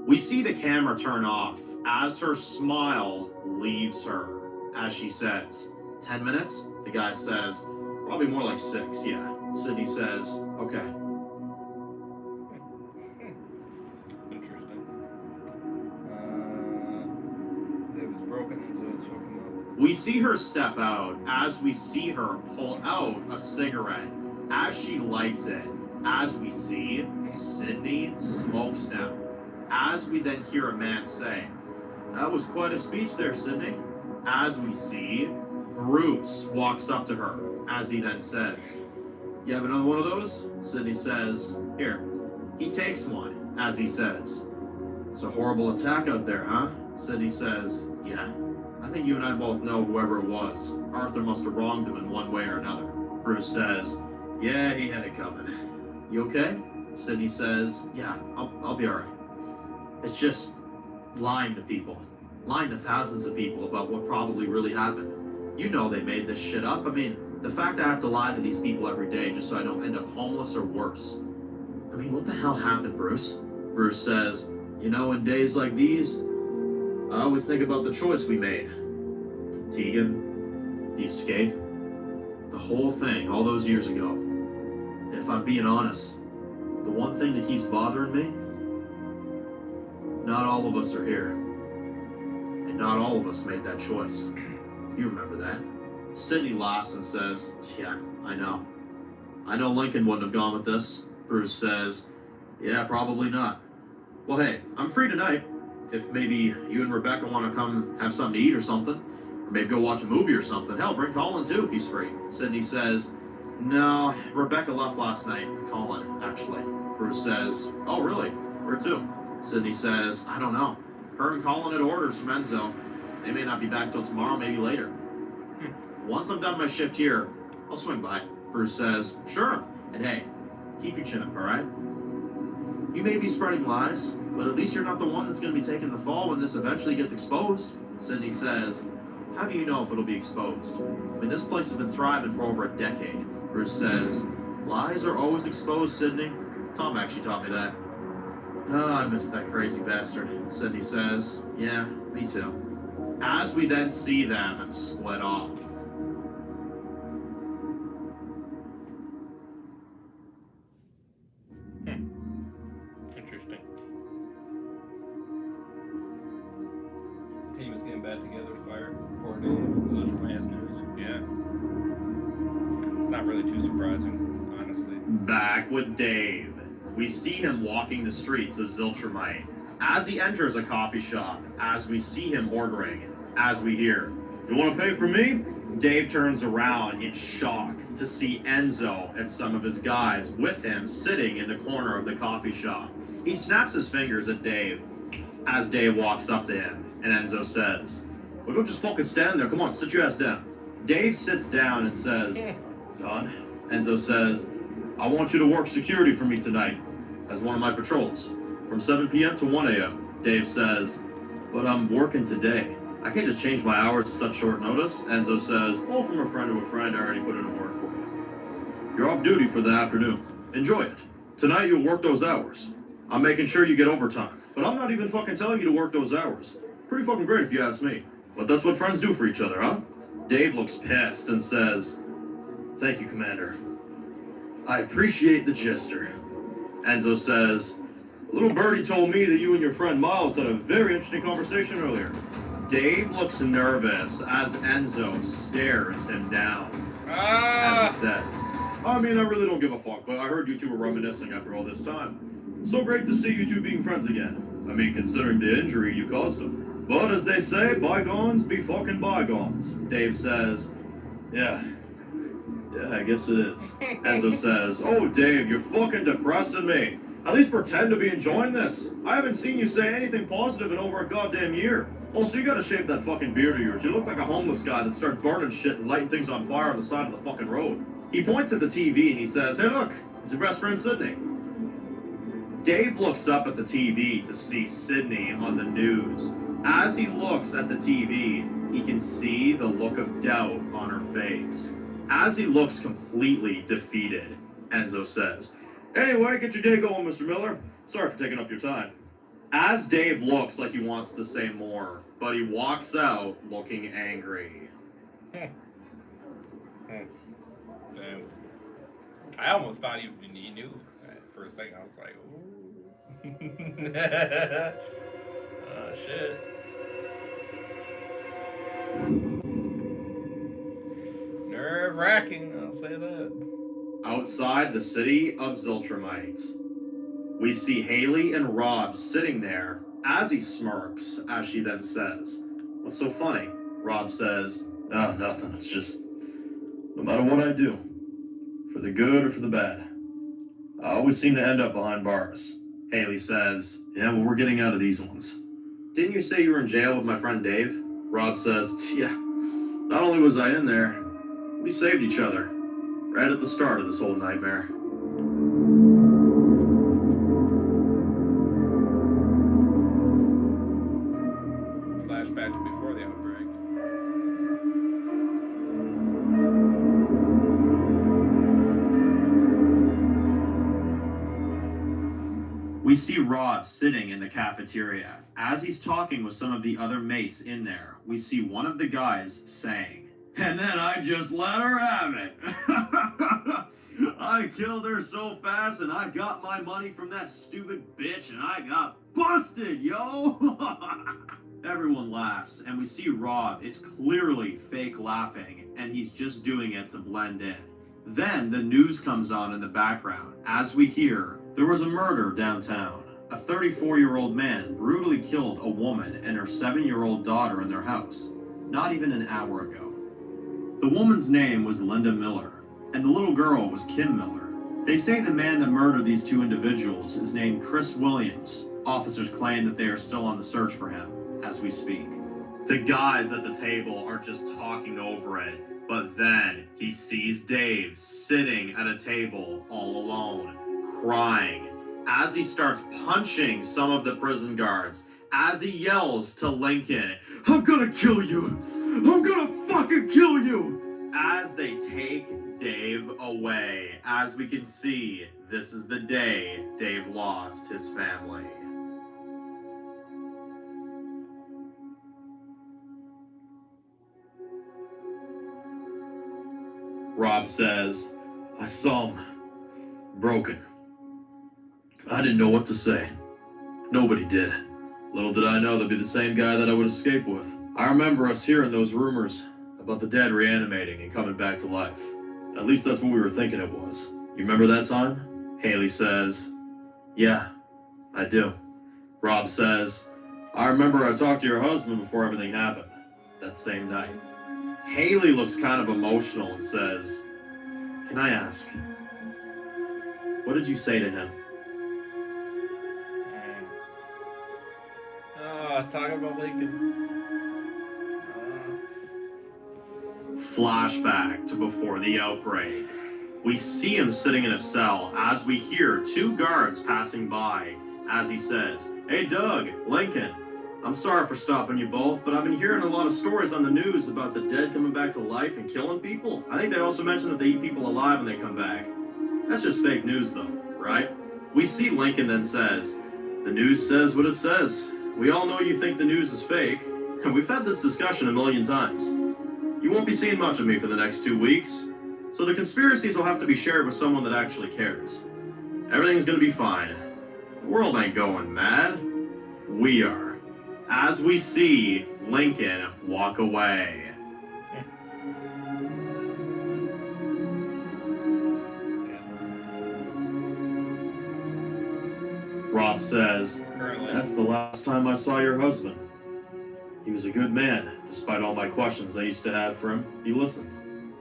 We see the camera turn off as her smile leaves her, as she says, 10 minutes? The guy says, probably more like 6, yeah. Sydney says, okay. Interesting. It was broken, and so it's fucking up. We see her step out as we see her pull out a cigarette. As she lights it, as we see, Sydney smokes now. As we then hear a man say, that was quite a speech there, Sydney. As we see, Bruce walks up to her, as he then says, You have another one of those? Sydney says, here. He takes one, as he says, it's a horrible attack out there, huh? Sydney says, yeah. I think you and I both know whoever it was. Arthur must have wronged him in one way or another. Bruce says, yeah, he had it coming. You okay? Sydney says, yeah, I'll be alright. It's just lying to people. Lying to thousands of people about what probably really happened. You know they made this shit up. I mean, the fact I have to lie to these people every day just so I don't end up homeless or worse. I mean, what the hell happened, Bruce? Bruce says, you know, in days like these, I always think about the choice we made. Tegan, the escape, the whole thing all those years ago. And if I'm being honest, the one thing that keeps bothering me, not all of us are here. And not all of us made that choice. You remember that? Sydney laughs and says, yeah, I know. I know Lincoln wouldn't have gone with this. Bruce says, yeah, probably not. Well, hey, I'm free tonight. If maybe you and Rebecca want to come have something to eat or something. Or maybe go watch a movie or something. Hell, bring Colin too if he's free. Sydney says, no, Rebecca left last night with Colin, actually. Bruce says, oh, really? Where to? Sydney says, I don't know. Her and Colin had orders from Enzo. They may not be back till tomorrow, maybe later. Once I'm done my shift here, I'll swing by. Bruce says, sure. And hey, keep your chin up, alright? You may be spreading lies, but at least you're not the one that's going to be taking the fall when this eventually gets exposed. Sydney says, how do you know if it'll be exposed? I mean, this place has been thriving for over a decade. Bruce says, lies are always exposed, Sydney. Tom actually taught me that. Oh, I miss that crazy bastard. Sydney says, yeah, me too. As we then see them split off. Interesting. Team is getting back together, fire. Poor Dave. Ultraman's news. Yeah. It's not really too surprising, honestly. Back with Dave. We see him walking the streets of Ziltramite. As he enters a coffee shop, as we see him ordering, as we hear, you want to pay for me? Dave turns around in shock to see Enzo and some of his guys with him sitting in the corner of the coffee shop. He snaps his fingers at Dave as Dave walks up to him, and Enzo says, well, don't just fucking stand there. Come on, sit your ass down. Dave sits down and says, Don, Enzo says, I want you to work security for me tonight as one of my patrols from 7 p.m. to 1 a.m. Dave says, but I'm working today. I can't just change my hours to such short notice. Enzo says, well, from a friend to a friend, I already put in a word for you. You're off duty for the afternoon. Enjoy it. Tonight you'll work those hours. I'm making sure you get overtime. But I'm not even fucking telling you to work those hours. Pretty fucking great if you ask me. But that's what friends do for each other, huh? Dave looks pissed and says, thank you, Commander. I appreciate the gesture. Enzo says, little birdie told me that you and your friend Miles had a very interesting conversation earlier. Dave looks nervous as Enzo stares him down. As he says, I mean, I really don't give a fuck, but I heard you two were reminiscing after all this time. So great to see you two being friends again. I mean, considering the injury you caused them. But as they say, bygones be fucking bygones. Dave says, yeah, I guess it is. Enzo says, oh, Dave, you're fucking depressing me. At least pretend to be enjoying this. I haven't seen you say anything positive in over a goddamn year. Also, you gotta shave that fucking beard of yours. You look like a homeless guy that starts burning shit and lighting things on fire on the side of the fucking road. He points at the TV and he says, hey look, it's your best friend Sydney. Dave looks up at the TV to see Sydney on the news. As he looks at the TV, he can see the look of doubt on her face. As he looks completely defeated, Enzo says, anyway, get your day going, Mr. Miller. Sorry for taking up your time. As Dave looks like he wants to say more, but he walks out looking angry. Damn. I almost thought he knew. For a second, I was like, ooh. Oh, shit. Nerve-wracking, I'll say that. Outside the city of Ziltramite, we see Haley and Rob sitting there as he smirks, as she then says, what's so funny? Rob says, oh, nothing. It's just, no matter what I do, For the good or for the bad. I always seem to end up behind bars. Haley says, yeah, well, we're getting out of these ones. Didn't you say you were in jail with my friend Dave? Rob says, yeah, not only was I in there, we saved each other. Right at the start of this whole nightmare. Flashback to before the outbreak. We see Rob sitting in the cafeteria. As he's talking with some of the other mates in there, we see one of the guys saying, and then I just let her have it. I killed her so fast and I got my money from that stupid bitch and I got busted, yo! Everyone laughs and we see Rob is clearly fake laughing and he's just doing it to blend in. Then the news comes on in the background as we hear, there was a murder downtown. A 34-year-old man brutally killed a woman and her 7-year-old daughter in their house, not even an hour ago. The woman's name was Linda Miller, and the little girl was Kim Miller. They say the man that murdered these two individuals is named Chris Williams. Officers claim that they are still on the search for him as we speak. The guys at the table are just talking over it, but then he sees Dave sitting at a table all alone, crying, as he starts punching some of the prison guards, as he yells to Lincoln, I'm gonna kill you! I'm gonna fucking kill you! As they take Dave away, as we can see, this is the day Dave lost his family. Rob says, I saw him. Broken. I didn't know what to say. Nobody did. Little did I know that'd be the same guy that I would escape with. I remember us hearing those rumors about the dead reanimating and coming back to life. At least that's what we were thinking it was. You remember that time? Haley says, yeah, I do. Rob says, I remember I talked to your husband before everything happened. That same night. Haley looks kind of emotional and says, can I ask, what did you say to him? Talk about Lincoln. Flashback to before the outbreak. We see him sitting in a cell as we hear two guards passing by as he says, hey Doug, Lincoln, I'm sorry for stopping you both, but I've been hearing a lot of stories on the news about the dead coming back to life and killing people. I think they also mentioned that they eat people alive when they come back. That's just fake news though, right? We see Lincoln then says, the news says what it says. We all know you think the news is fake, and we've had this discussion a million times. You won't be seeing much of me for the next 2 weeks, so the conspiracies will have to be shared with someone that actually cares. Everything's gonna be fine. The world ain't going mad. We are. As we see Lincoln walk away. Rob says, that's the last time I saw your husband. He was a good man, despite all my questions I used to have for him. He listened.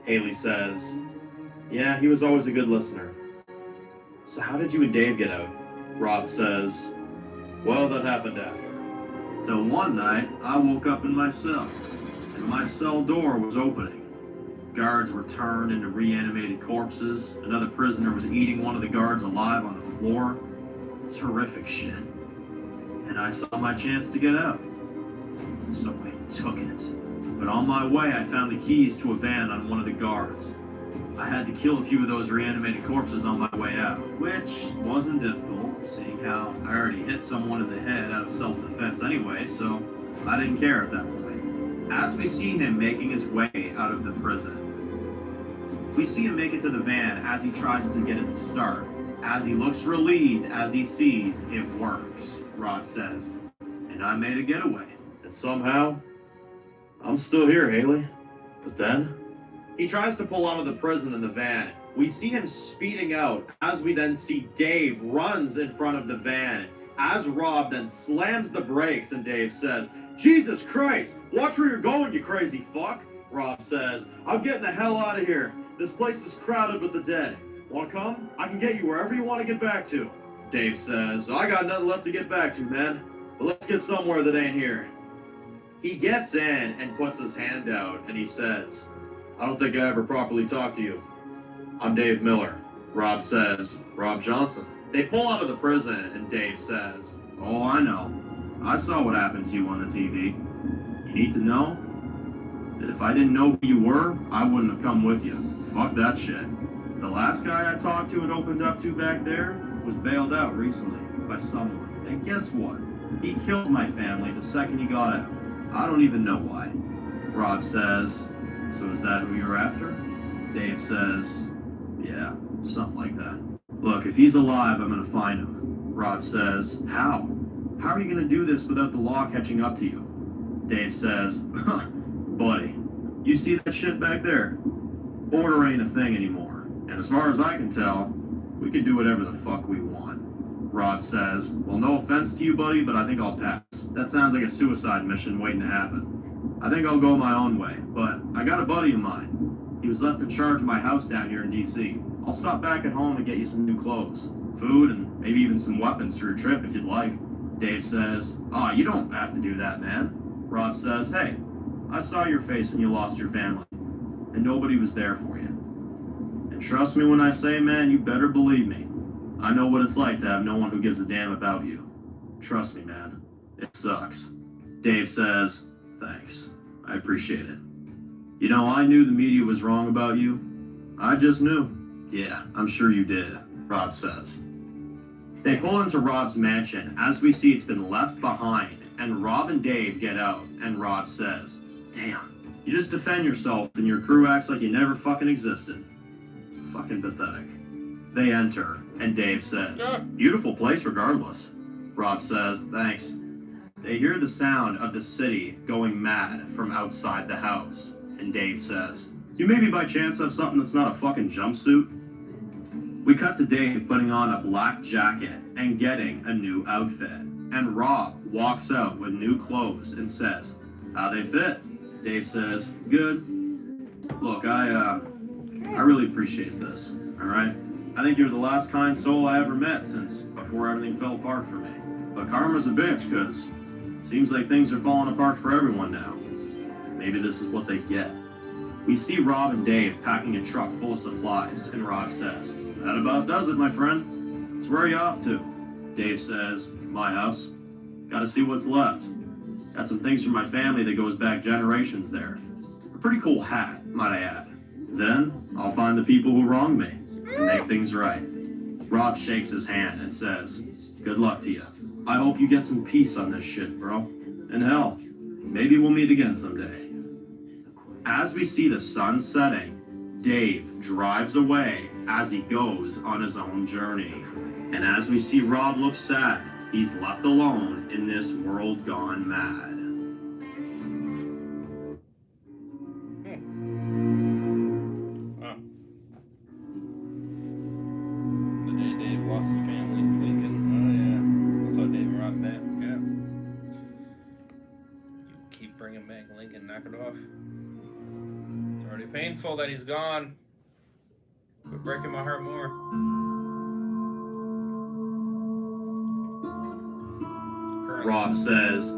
Haley says, yeah, he was always a good listener. So how did you and Dave get out? Rob says, well, that happened after. So one night, I woke up in my cell, and my cell door was opening. Guards were turned into reanimated corpses. Another prisoner was eating one of the guards alive on the floor. It's horrific shit. And I saw my chance to get out. So I took it. But on my way, I found the keys to a van on one of the guards. I had to kill a few of those reanimated corpses on my way out, which wasn't difficult, seeing how I already hit someone in the head out of self-defense anyway, so I didn't care at that point. As we see him making his way out of the prison, we see him make it to the van as he tries to get it to start. As he looks relieved as he sees it works, Rob says, and I made a getaway. And somehow, I'm still here, Haley. But then, he tries to pull out of the prison in the van. We see him speeding out as we then see Dave runs in front of the van. As Rob then slams the brakes and Dave says, Jesus Christ, watch where you're going, you crazy fuck. Rob says, I'm getting the hell out of here. This place is crowded with the dead. Want to come? I can get you wherever you want to get back to. Dave says, I got nothing left to get back to, man. But let's get somewhere that ain't here. He gets in and puts his hand out, and he says, I don't think I ever properly talked to you. I'm Dave Miller. Rob says, Rob Johnson. They pull out of the prison, and Dave says, oh, I know. I saw what happened to you on the TV. You need to know that if I didn't know who you were, I wouldn't have come with you. Fuck that shit. The last guy I talked to and opened up to back there was bailed out recently by someone. And guess what? He killed my family the second he got out. I don't even know why. Rob says, so is that who you're after? Dave says, yeah, something like that. Look, if he's alive, I'm gonna find him. Rob says, how? How are you gonna do this without the law catching up to you? Dave says, buddy, you see that shit back there? Border ain't a thing anymore. And as far as I can tell, we can do whatever the fuck we want. Rod says, well, no offense to you, buddy, but I think I'll pass. That sounds like a suicide mission waiting to happen. I think I'll go my own way, but I got a buddy of mine. He was left in charge of my house down here in D.C. I'll stop back at home and get you some new clothes, food, and maybe even some weapons for your trip if you'd like. Dave says, you don't have to do that, man. Rob says, hey, I saw your face when you lost your family, and nobody was there for you. And trust me when I say, man, you better believe me. I know what it's like to have no one who gives a damn about you. Trust me, man. It sucks. Dave says, thanks. I appreciate it. You know, I knew the media was wrong about you. I just knew. Yeah, I'm sure you did, Rob says. They pull into Rob's mansion as we see it's been left behind, and Rob and Dave get out, and Rob says, damn, you just defend yourself and your crew acts like you never fucking existed. Fucking pathetic. They enter, and Dave says, beautiful place regardless. Rob says, thanks. They hear the sound of the city going mad from outside the house, and Dave says, you maybe by chance have something that's not a fucking jumpsuit? We cut to Dave putting on a black jacket and getting a new outfit, and Rob walks out with new clothes and says, how they fit? Dave says, good. Look, I really appreciate this, alright? I think you're the last kind soul I ever met since before everything fell apart for me. But karma's a bitch, cause seems like things are falling apart for everyone now. Maybe this is what they get. We see Rob and Dave packing a truck full of supplies, and Rob says, that about does it, my friend. So where are you off to? Dave says, my house. Gotta see what's left. Got some things from my family that goes back generations there. A pretty cool hat, might I add. Then, I'll find the people who wronged me and make things right. Rob shakes his hand and says, good luck to you. I hope you get some peace on this shit, bro. And hell, maybe we'll meet again someday. As we see the sun setting, Dave drives away as he goes on his own journey. And as we see Rob look sad, he's left alone in this world gone mad. Knock it off. It's already painful that he's gone. Quit breaking my heart more. Rob says,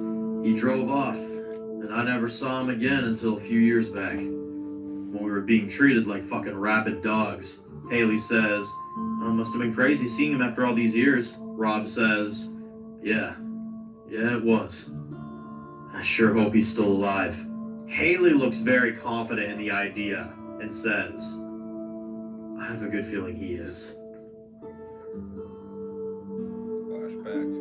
he drove off, and I never saw him again until a few years back, when we were being treated like fucking rabid dogs. Haley says, oh, must have been crazy seeing him after all these years. Rob says, yeah, it was. I sure hope he's still alive. Haley looks very confident in the idea and says, I have a good feeling he is. Flashback.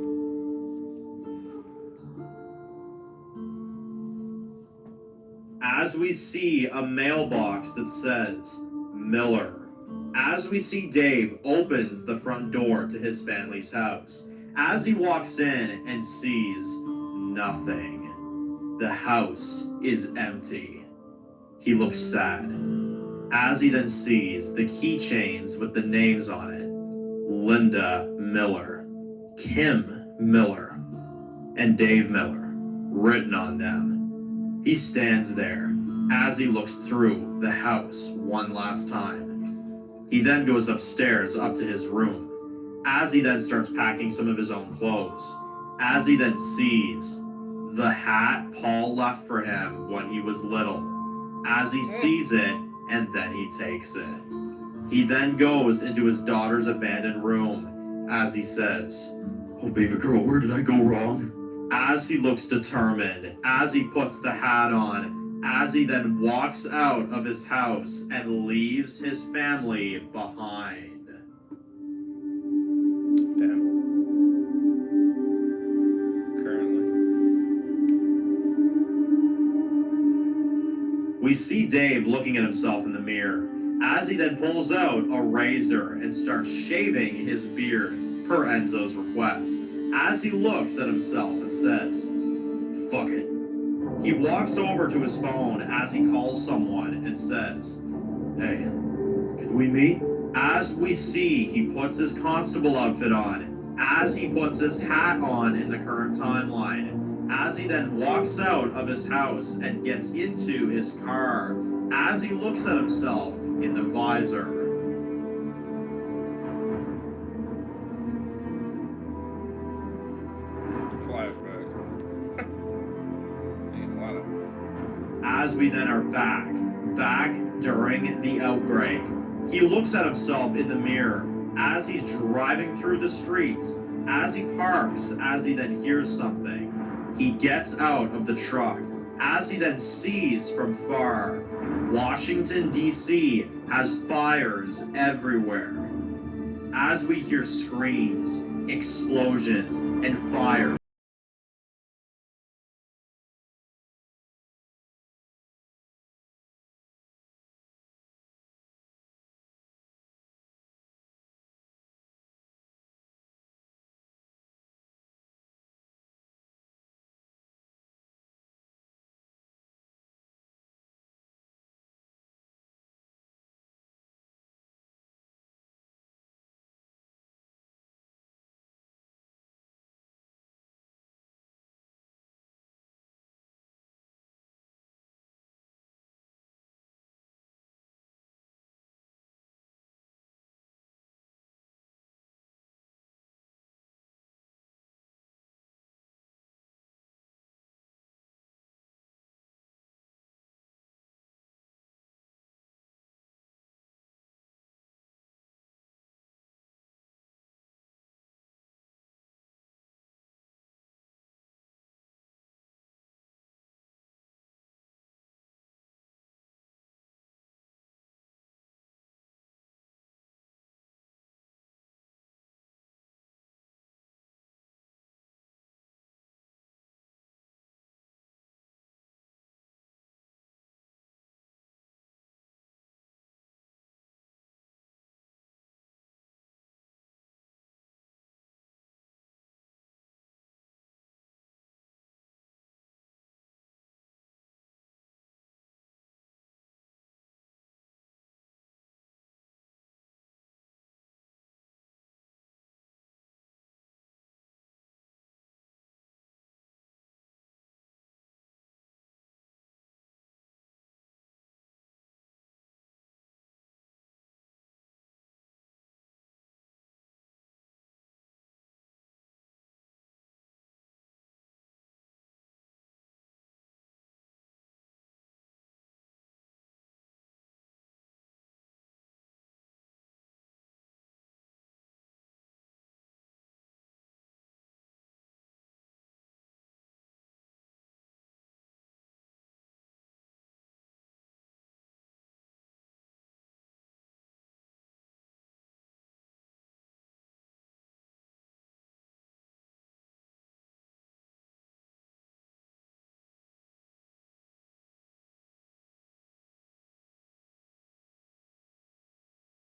As we see a mailbox that says, Miller. As we see Dave opens the front door to his family's house. As he walks in and sees nothing. The house is empty. He looks sad. As he then sees the keychains with the names on it. Linda Miller, Kim Miller, and Dave Miller written on them. He stands there as he looks through the house one last time. He then goes upstairs up to his room, as he then starts packing some of his own clothes, as he then sees the hat Paul left for him when he was little, as he sees it, and then he takes it. He then goes into his daughter's abandoned room, as he says, "Oh, baby girl, where did I go wrong?" As he looks determined, as he puts the hat on, as he then walks out of his house and leaves his family behind. Damn. Currently. We see Dave looking at himself in the mirror, as he then pulls out a razor and starts shaving his beard per Enzo's request. As he looks at himself and says, "Fuck it." He walks over to his phone as he calls someone and says, "Hey, can we meet?" As we see, he puts his constable outfit on, as he puts his hat on in the current timeline, as he then walks out of his house and gets into his car, as he looks at himself in the visor. Flashback. Ain't a lot of. As we then are back during the outbreak, he looks at himself in the mirror as he's driving through the streets, as he parks, as he then hears something. He gets out of the truck, as he then sees from far, Washington, D.C. has fires everywhere. As we hear screams, explosions, and fire.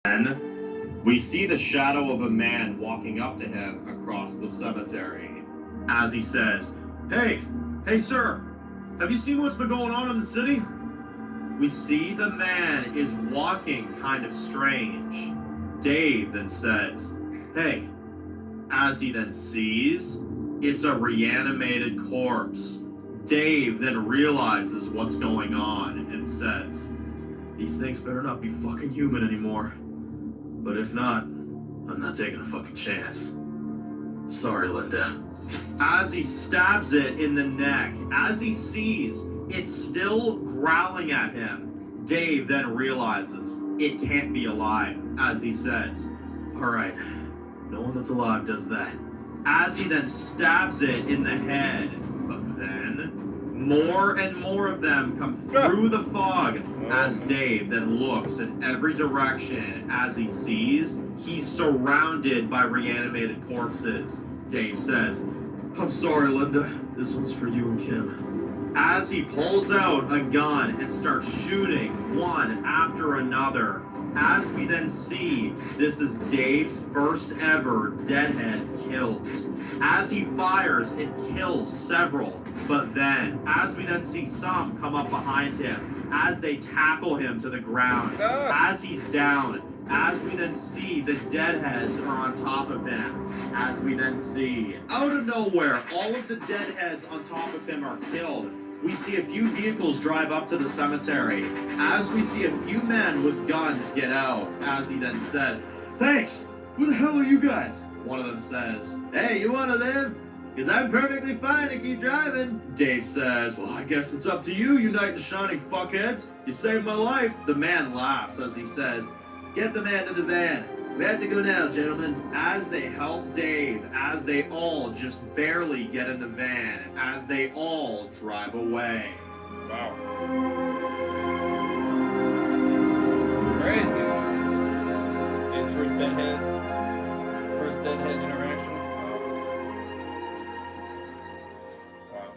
Then, we see the shadow of a man walking up to him across the cemetery. As he says, hey, sir, have you seen what's been going on in the city?" We see the man is walking kind of strange. Dave then says, "Hey," as he then sees, it's a reanimated corpse. Dave then realizes what's going on and says, "These things better not be fucking human anymore." But if not, I'm not taking a fucking chance. Sorry, Linda. As he stabs it in the neck, as he sees it's still growling at him, Dave then realizes it can't be alive, as he says, "Alright, no one that's alive does that." As he then stabs it in the head, but then more and more of them come through the fog as Dave then looks in every direction as he sees he's surrounded by reanimated corpses. Dave says, "I'm sorry, Linda. This one's for you and Kim." As he pulls out a gun and starts shooting one after another, as we then see this is Dave's first ever deadhead kills. As he fires, it kills several, but then as we then see some come up behind him, as they tackle him to the ground, as he's down, as we then see the deadheads are on top of him, as we then see out of nowhere all of the deadheads on top of him are killed. We see a few vehicles drive up to the cemetery, as we see a few men with guns get out, as he then says, "Thanks, who the hell are you guys?" One of them says, "Hey, you want to live? Because I'm perfectly fine to keep driving." Dave says, "Well, I guess it's up to you, you knight in shining fuckheads. You saved my life." The man laughs as he says, "Get the man to the van. We have to go now, gentlemen." As they help Dave, as they all just barely get in the van, as they all drive away. Wow. Crazy. His first deadhead interaction. Wow.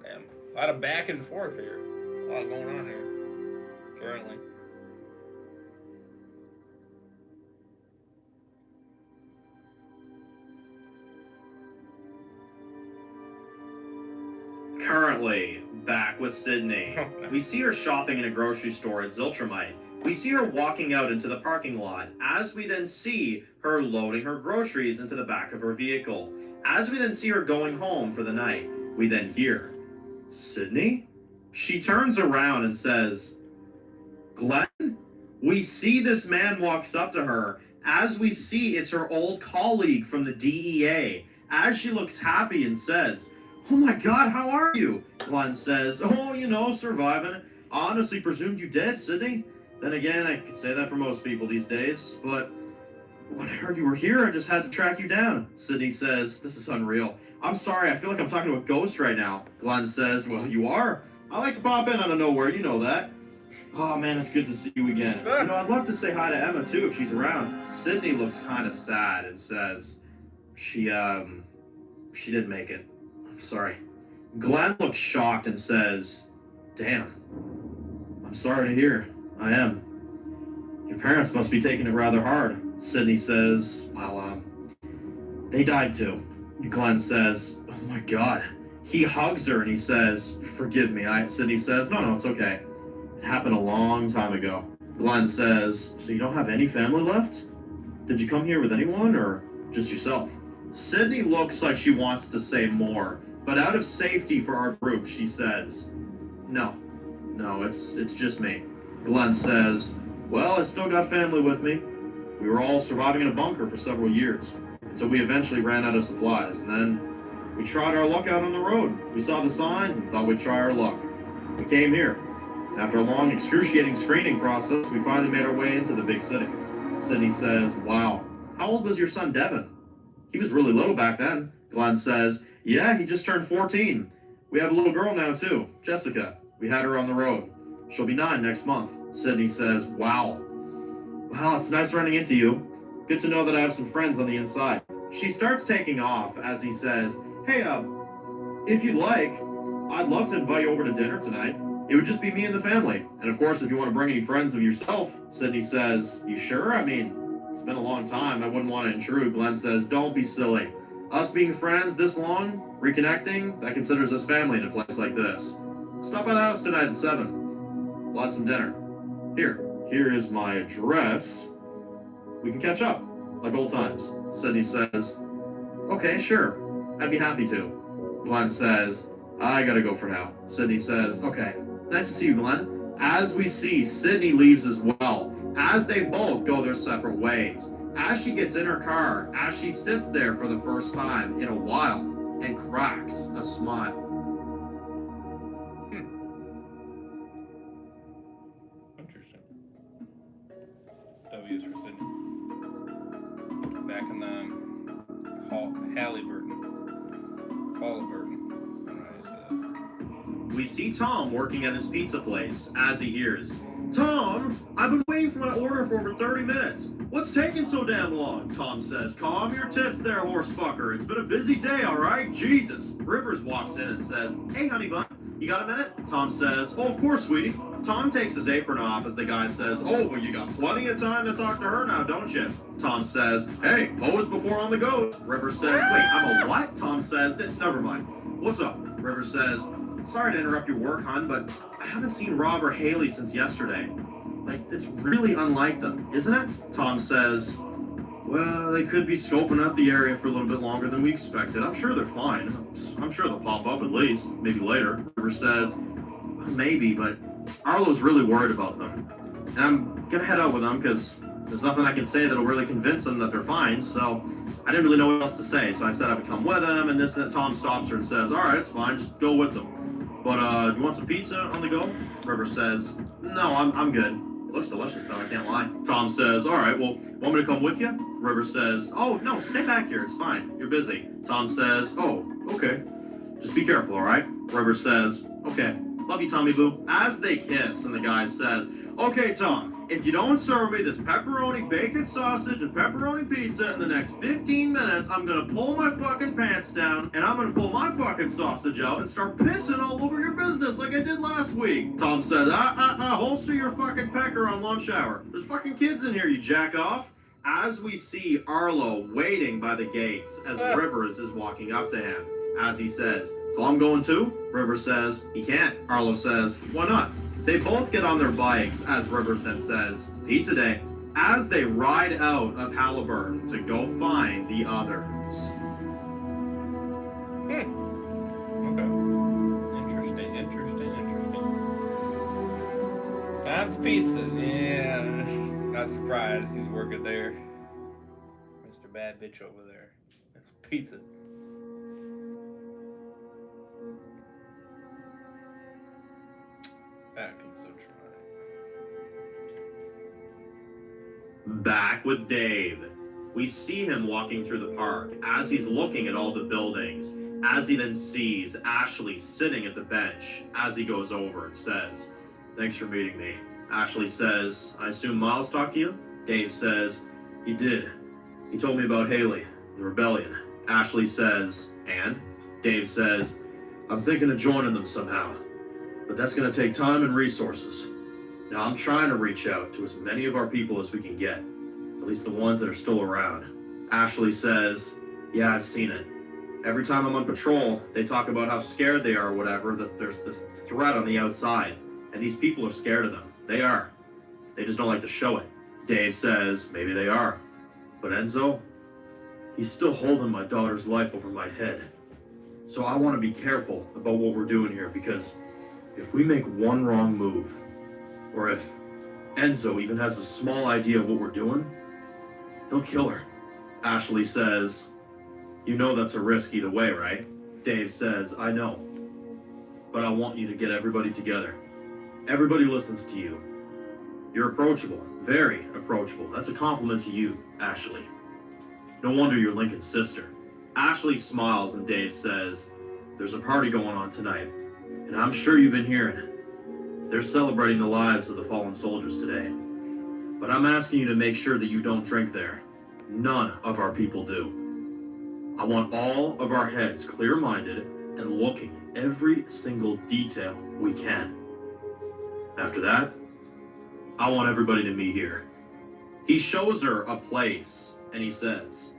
Damn. A lot of back and forth here. A lot going on here. Currently. Currently, back with Sydney. We see her shopping in a grocery store at Ziltramite. We see her walking out into the parking lot, as we then see her loading her groceries into the back of her vehicle. As we then see her going home for the night, we then hear, "Sydney?" She turns around and says, "Glenn?" We see this man walks up to her, as we see it's her old colleague from the DEA, as she looks happy and says, "Oh my God, how are you?" Glenn says, "Oh, you know, surviving. I honestly presumed you dead, Sydney. Then again, I could say that for most people these days, but when I heard you were here, I just had to track you down." Sydney says, "This is unreal. I'm sorry, I feel like I'm talking to a ghost right now." Glenn says, "Well, you are. I like to pop in out of nowhere, you know that." "Oh man, it's good to see you again. You know, I'd love to say hi to Emma too if she's around." Sydney looks kind of sad and says, She didn't make it. I'm sorry." Glenn looks shocked and says, "Damn. I'm sorry to hear. I am. Your parents must be taking it rather hard." Sydney says, "Well, they died too." Glenn says, "Oh my God." He hugs her and he says, "Forgive me." Sydney says, No, it's okay. It happened a long time ago." Glenn says, "So you don't have any family left? Did you come here with anyone or just yourself?" Sydney looks like she wants to say more, but out of safety for our group, she says, No, it's just me." Glenn says, "Well, I still got family with me. We were all surviving in a bunker for several years, until we eventually ran out of supplies, and then we tried our luck out on the road. We saw the signs and thought we'd try our luck. We came here. After a long, excruciating screening process, we finally made our way into the big city." Sydney says, "Wow. How old was your son, Devin?" "He was really little back then." Glenn says, "Yeah, he just turned 14. We have a little girl now, too, Jessica. We had her on the road. She'll be 9 next month." Sydney says, "Wow. Well, it's nice running into you. Good to know that I have some friends on the inside." She starts taking off as he says, "Hey, if you'd like, I'd love to invite you over to dinner tonight. It would just be me and the family. And of course, if you want to bring any friends of yourself." Sydney says, "You sure? I mean, it's been a long time. I wouldn't want to intrude." Glenn says, "Don't be silly. Us being friends this long, reconnecting, that considers us family in a place like this. Stop by the house tonight at 7. We'll have some dinner. Here is my address. We can catch up, like old times." Sydney says, "Okay, sure. I'd be happy to." Glenn says, "I gotta go for now." Sydney says, "Okay. Nice to see you, Glenn." As we see, Sydney leaves as well, as they both go their separate ways. As she gets in her car, as she sits there for the first time in a while and cracks a smile. Interesting. W is for Sydney. Back in the Halliburton. We see Tom working at his pizza place as he hears, "Tom, I've been waiting for my order for over 30 minutes. What's taking so damn long?" Tom says, "Calm your tits there, horse fucker. It's been a busy day, alright? Jesus." Rivers walks in and says, "Hey, honey bun, you got a minute?" Tom says, "Oh, of course, sweetie." Tom takes his apron off as the guy says, "Oh, well, you got plenty of time to talk to her now, don't you?" Tom says, "Hey, pose before on the go." Rivers says, "Wait, I'm a what?" Tom says, "Never mind. What's up?" Rivers says, "Sorry to interrupt your work, hon, but I haven't seen Rob or Haley since yesterday. Like, it's really unlike them, isn't it?" Tom says, "Well, they could be scoping out the area for a little bit longer than we expected. I'm sure they're fine. I'm sure they'll pop up at least, maybe later." Rivers says, "Maybe, but Arlo's really worried about them. And I'm gonna head out with them because there's nothing I can say that'll really convince them that they're fine, so I didn't really know what else to say, so I said I would come with him." And this Tom stops her and says, "Alright, it's fine, just go with them. But, do you want some pizza on the go?" River says, "No, I'm good. It looks delicious, though, I can't lie." Tom says, "Alright, well, want me to come with you?" River says, "Oh, no, stay back here, it's fine. You're busy." Tom says, "Oh, okay. Just be careful, alright?" River says, "Okay. Love you, Tommy Boo." As they kiss, and the guy says, "Okay, Tom, if you don't serve me this pepperoni, bacon, sausage, and pepperoni pizza in the next 15 minutes, I'm gonna pull my fucking pants down, and I'm gonna pull my fucking sausage out and start pissing all over your business like I did last week." Tom said, holster your fucking pecker on lunch hour. There's fucking kids in here, you jack off." As we see Arlo waiting by the gates as Rivers is walking up to him. As he says, "Tom going too?" Rivers says, "He can't." Arlo says, "Why not?" They both get on their bikes as Rivers then says, "Pizza day," as they ride out of Halliburton to go find the others. Okay. Interesting. That's pizza. Yeah. Not surprised he's working there. Mr. Bad Bitch over there. That's pizza. Back in Social. Back with Dave. We see him walking through the park as he's looking at all the buildings, as he then sees Ashley sitting at the bench as he goes over and says, "Thanks for meeting me." Ashley says, "I assume Miles talked to you?" Dave says, "He did. He told me about Haley, the rebellion." Ashley says, "And?" Dave says, "I'm thinking of joining them somehow, but that's going to take time and resources. Now I'm trying to reach out to as many of our people as we can get, at least the ones that are still around." Ashley says, "Yeah, I've seen it. Every time I'm on patrol, they talk about how scared they are or whatever, that there's this threat on the outside, and these people are scared of them. They are. They just don't like to show it." Dave says, "Maybe they are. But Enzo, he's still holding my daughter's life over my head. So I want to be careful about what we're doing here, because if we make one wrong move, or if Enzo even has a small idea of what we're doing, he'll kill her." Ashley says, "You know that's a risk either way, right?" Dave says, "I know. But I want you to get everybody together. Everybody listens to you. You're approachable, very approachable. That's a compliment to you, Ashley. No wonder you're Lincoln's sister." Ashley smiles and Dave says, "There's a party going on tonight, and I'm sure you've been hearing it. They're celebrating the lives of the fallen soldiers today. But I'm asking you to make sure that you don't drink there. None of our people do. I want all of our heads clear-minded and looking at every single detail we can. After that, I want everybody to meet here." He shows her a place, and he says,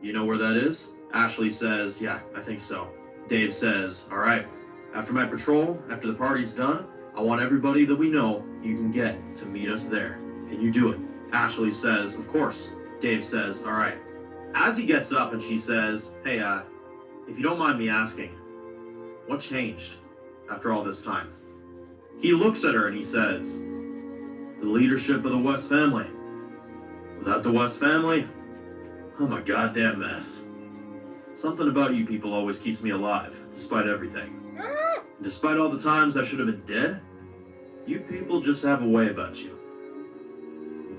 "You know where that is?" Ashley says, "Yeah, I think so." Dave says, "All right, after my patrol, after the party's done, I want everybody that we know you can get to meet us there. Can you do it?" Ashley says, "Of course." Dave says, "All right." As he gets up and she says, "Hey, if you don't mind me asking, what changed after all this time?" He looks at her and he says, The leadership of the West family. Without the West family, I'm a goddamn mess. Something about you people always keeps me alive, despite everything. Despite all the times I should have been dead, you people just have a way about you.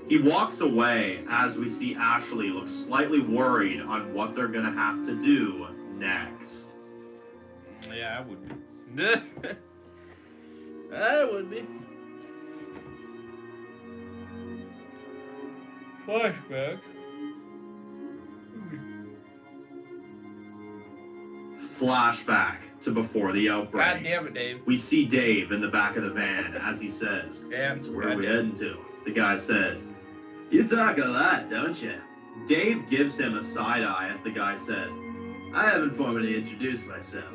He walks away as we see Ashley look slightly worried on what they're gonna have to do next. Yeah, I would be. I would be. Flashback. Flashback to before the outbreak. God damn it, Dave. We see Dave in the back of the van as he says, "So where are we heading to?" The guy says, "You talk a lot, don't you?" Dave gives him a side eye as the guy says, "I haven't formally introduced myself.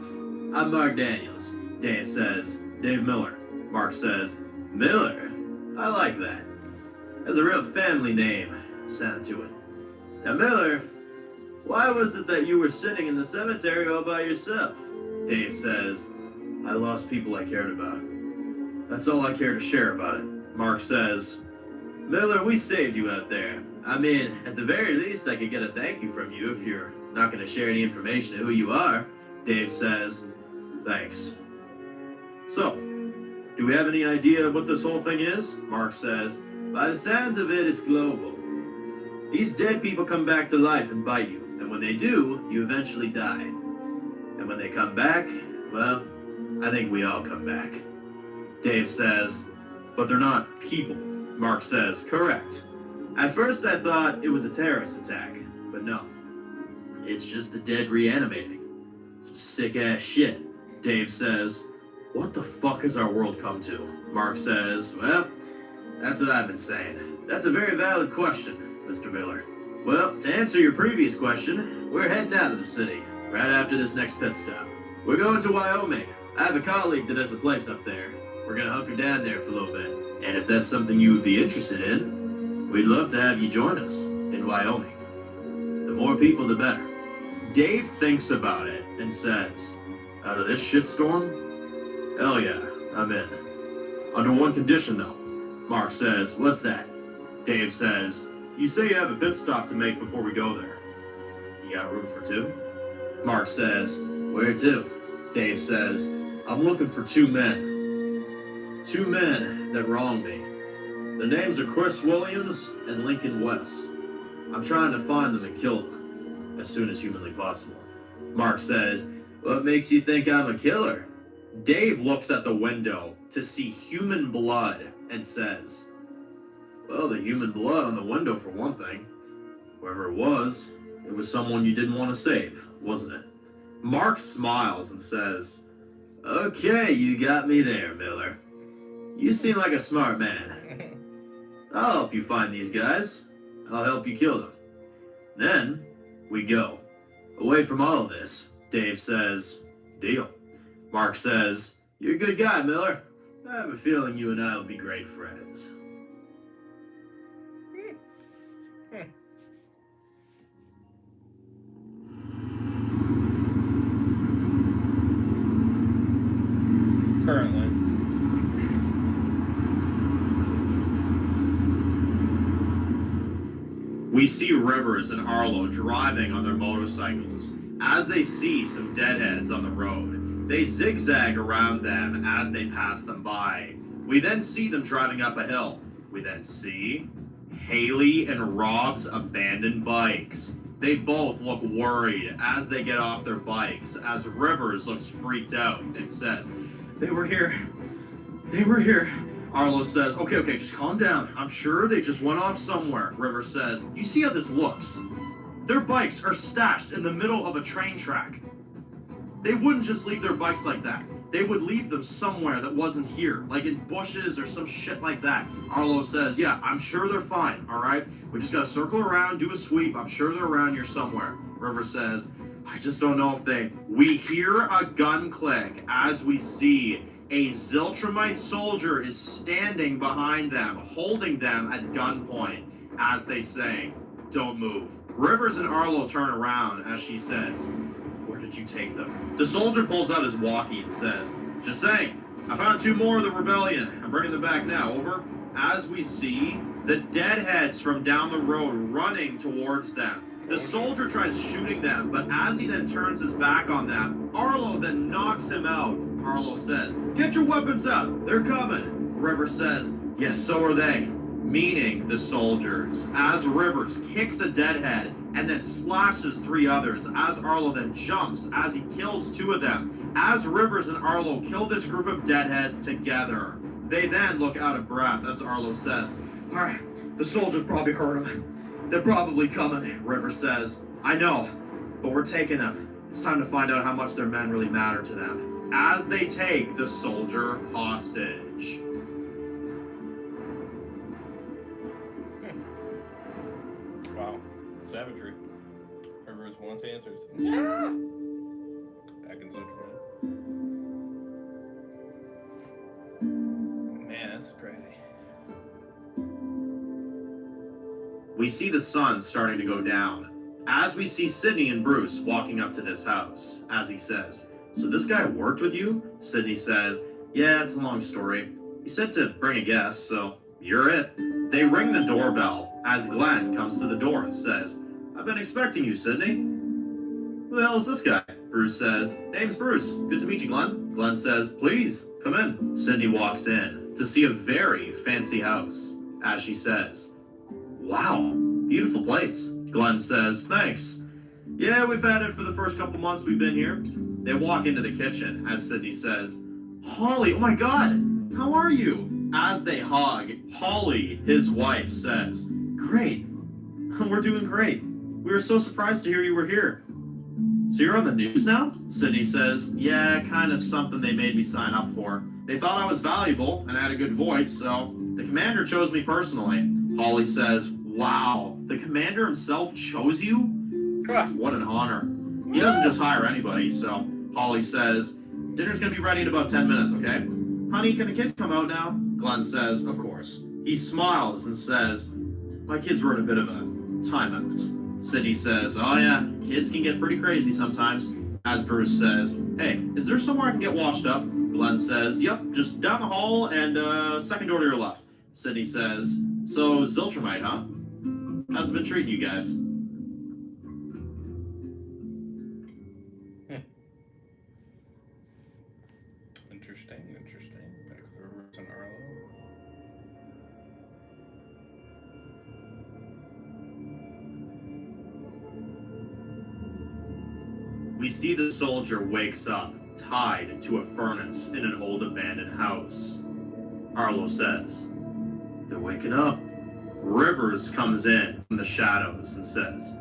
I'm Mark Daniels." Dave says, "Dave Miller." Mark says, "Miller? I like that. Has a real family name sound to it. Now, Miller, why was it that you were sitting in the cemetery all by yourself?" Dave says, "I lost people I cared about. That's all I care to share about it." Mark says, "Miller, we saved you out there. I mean, at the very least, I could get a thank you from you if you're not going to share any information of who you are." Dave says, "Thanks. So, do we have any idea what this whole thing is?" Mark says, "By the sounds of it, it's global. These dead people come back to life and bite you, and when they do, you eventually die. And when they come back, well, I think we all come back." Dave says, "But they're not people." Mark says, "Correct. At first I thought it was a terrorist attack, but no. It's just the dead reanimating. Some sick-ass shit." Dave says, "What the fuck has our world come to?" Mark says, "Well, that's what I've been saying. That's a very valid question, Mr. Miller. Well, to answer your previous question, we're heading out of the city, right after this next pit stop. We're going to Wyoming. I have a colleague that has a place up there. We're gonna hunker down there for a little bit. And if that's something you would be interested in, we'd love to have you join us in Wyoming. The more people, the better." Dave thinks about it and says, "Out of this shitstorm? Hell yeah, I'm in. Under one condition, though." Mark says, "What's that?" Dave says, "You say you have a pit stop to make before we go there. You got room for two?" Mark says, "Where to?" Dave says, "I'm looking for two men. Two men that wronged me. Their names are Chris Williams and Lincoln West. I'm trying to find them and kill them as soon as humanly possible." Mark says, "What makes you think I'm a killer?" Dave looks at the window to see human blood and says, "Well, the human blood on the window for one thing. Whoever it was someone you didn't want to save, wasn't it?" Mark smiles and says, "Okay, you got me there, Miller. You seem like a smart man. I'll help you find these guys. I'll help you kill them. Then, we go. Away from all of this." Dave says, "Deal." Mark says, "You're a good guy, Miller. I have a feeling you and I will be great friends." Currently. We see Rivers and Arlo driving on their motorcycles. As they see some deadheads on the road, they zigzag around them as they pass them by. We then see them driving up a hill. We then see Haley and Rob's abandoned bikes. They both look worried as they get off their bikes, as Rivers looks freaked out and says, They were here. Arlo says, okay, just calm down. I'm sure they just went off somewhere. Rivers says, "You see how this looks? Their bikes are stashed in the middle of a train track. They wouldn't just leave their bikes like that. They would leave them somewhere that wasn't here, like in bushes or some shit like that." Arlo says, "Yeah, I'm sure they're fine, all right? We just gotta circle around, do a sweep. I'm sure they're around here somewhere." Rivers says, "I just don't know if they..." We hear a gun click as we see a Ziltramite soldier is standing behind them, holding them at gunpoint as they say, "Don't move." Rivers and Arlo turn around as she says, "Where did you take them?" The soldier pulls out his walkie and says, "Just saying, I found 2 more of the rebellion. I'm bringing them back now. Over. As we see the deadheads from down the road running towards them. The soldier tries shooting them, but as he then turns his back on them, Arlo then knocks him out. Arlo says, "Get your weapons out, they're coming." Rivers says, "Yes, so are they." Meaning the soldiers. As Rivers kicks a deadhead and then slashes 3 others, as Arlo then jumps, as he kills 2 of them. As Rivers and Arlo kill this group of deadheads together, they then look out of breath as Arlo says, "Alright, the soldiers probably heard him. They're probably coming." Rivers says, "I know, but we're taking them. It's time to find out how much their men really matter to them." As they take the soldier hostage. Wow. Savagery. Rivers wants answers. Yeah! Back in Central. Man, that's crazy. We see the sun starting to go down. As we see Sydney and Bruce walking up to this house, as he says, "So this guy worked with you?" Sydney says, "Yeah, it's a long story. He said to bring a guest, so you're it." They ring the doorbell as Glenn comes to the door and says, "I've been expecting you, Sydney." "Who the hell is this guy?" Bruce says, "Name's Bruce. Good to meet you, Glenn." Glenn says, "Please, come in." Sydney walks in to see a very fancy house, as she says, "Wow, beautiful place." Glenn says, "Thanks. Yeah, we've had it for the first couple months we've been here." They walk into the kitchen as Sydney says, "Holly, oh my god, how are you?" As they hug, Holly, his wife, says, "Great. We're doing great. We were so surprised to hear you were here." "So you're on the news now?" Sydney says, "Yeah, kind of something they made me sign up for. They thought I was valuable and had a good voice, so the commander chose me personally." Holly says, "Wow, the commander himself chose you? What an honor. He doesn't just hire anybody." So Holly says, "Dinner's gonna be ready in about 10 minutes, okay? Honey, can the kids come out now?" Glenn says, "Of course." He smiles and says, "My kids were in a bit of a timeout." Sydney says, "Oh yeah, kids can get pretty crazy sometimes." As Bruce says, "Hey, is there somewhere I can get washed up?" Glenn says, "Yep, just down the hall and second door to your left." Sydney says, "So Ziltramite, huh? How's it been treating you guys?" Interesting. Back with Rivers and Arlo. We see the soldier wakes up, tied to a furnace in an old abandoned house. Arlo says, "They're waking up." Rivers comes in from the shadows and says,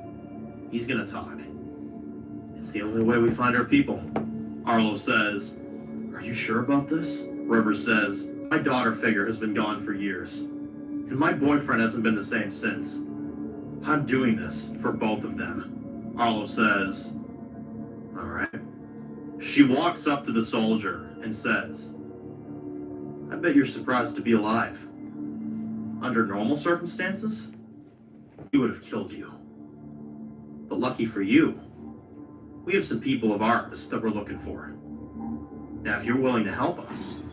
"He's gonna talk. It's the only way we find our people." Arlo says, "Are you sure about this?" Rivers says, "My daughter figure has been gone for years, and my boyfriend hasn't been the same since. I'm doing this for both of them." Arlo says, "All right." She walks up to the soldier and says, "I bet you're surprised to be alive. Under normal circumstances, we would have killed you. But lucky for you, we have some people of ours that we're looking for. Now, if you're willing to help us,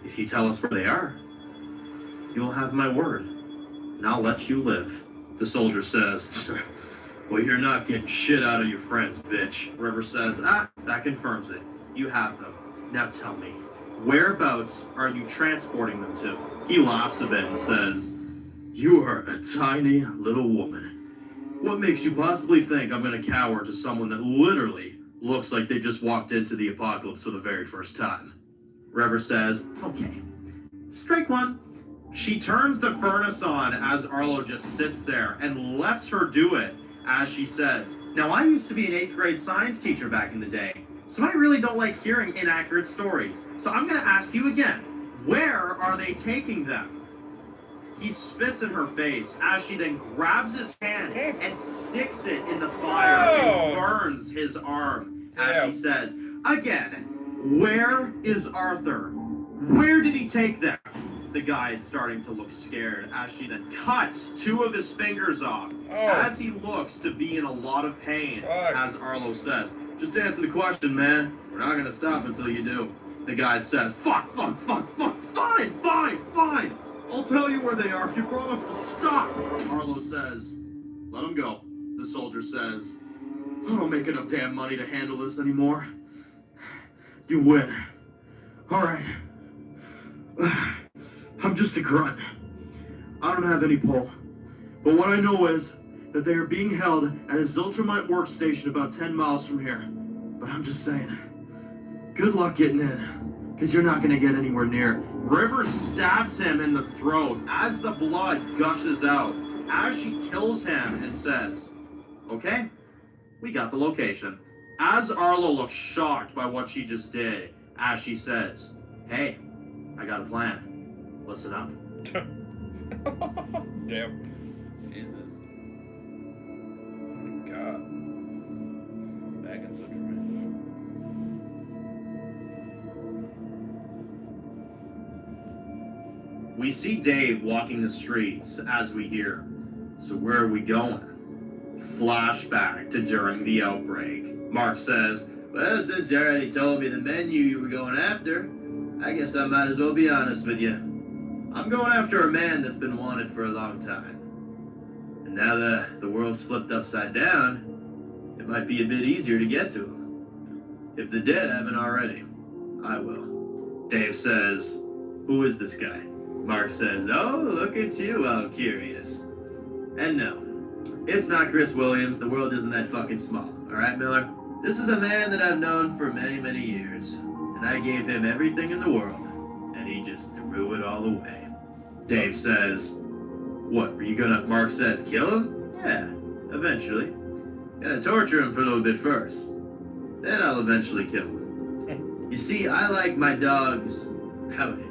if you tell us where they are, you'll have my word, and I'll let you live." The soldier says, "Well, you're not getting shit out of your friends, bitch." River says, "That confirms it. You have them. Now tell me, whereabouts are you transporting them to?" He laughs a bit and says, "You are a tiny little woman. What makes you possibly think I'm going to cower to someone that literally looks like they just walked into the apocalypse for the very first time?" River says, "Okay, strike one." She turns the furnace on as Arlo just sits there and lets her do it as she says, "Now, I used to be an 8th grade science teacher back in the day, so I really don't like hearing inaccurate stories. So I'm going to ask you again, where are they taking them?" He spits in her face as she then grabs his hand and sticks it in the fire and burns his arm as she says, "Again, where is Arthur? Where did he take them?" The guy is starting to look scared as she then cuts 2 of his fingers off as he looks to be in a lot of pain. As Arlo says, "Just answer the question, man. We're not going to stop until you do." The guy says, fine. I'll tell you where they are. You promised to stop. Arlo says, let him go. The soldier says, I don't make enough damn money to handle this anymore. You win. All right. I'm just a grunt. I don't have any pull. But what I know is that they are being held at a Ziltramite workstation about 10 miles from here. But I'm just saying, good luck getting in, because you're not going to get anywhere near. River stabs him in the throat as the blood gushes out, as she kills him and says, okay, we got the location. As Arlo looks shocked by what she just did, as she says, hey, I got a plan. Listen up. Damn. Jesus. Oh my God. Back in such a We see Dave walking the streets as we hear, so where are we going? Flashback to during the outbreak. Mark says, well, since you already told me the menu you were going after, I guess I might as well be honest with you. I'm going after a man that's been wanted for a long time. And now that the world's flipped upside down, it might be a bit easier to get to him. If the dead haven't already, I will. Dave says, who is this guy? Mark says, oh, look at you, all curious. And no, it's not Chris Williams. The world isn't that fucking small. All right, Miller? This is a man that I've known for many, many years. And I gave him everything in the world. And he just threw it all away. Dave says, what, are you gonna, Mark says, kill him? Yeah, eventually. Gotta torture him for a little bit first. Then I'll eventually kill him. You see, I like my dogs pouted.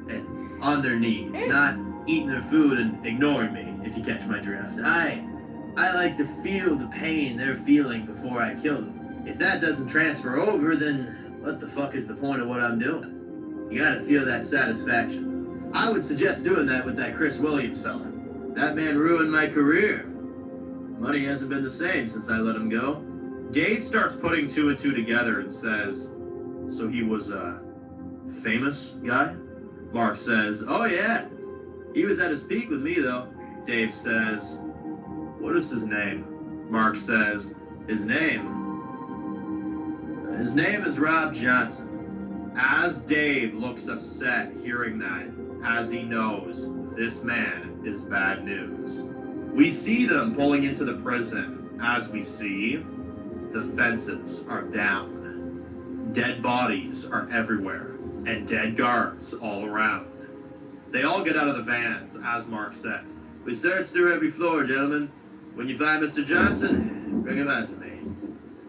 And on their knees, not eating their food and ignoring me, if you catch my drift. I like to feel the pain they're feeling before I kill them. If that doesn't transfer over, then what the fuck is the point of what I'm doing? You gotta feel that satisfaction. I would suggest doing that with that Chris Williams fella. That man ruined my career. Money hasn't been the same since I let him go. Dave starts putting two and two together and says, so he was a famous guy? Mark says, oh yeah, he was at his peak with me though. Dave says, what is his name? Mark says, his name is Rob Johnson. As Dave looks upset hearing that, as he knows this man is bad news. We see them pulling into the prison. As we see, the fences are down. Dead bodies are everywhere, and dead guards all around. They all get out of the vans, as Mark says. We searched through every floor, gentlemen. When you find Mr. Johnson, bring him out to me.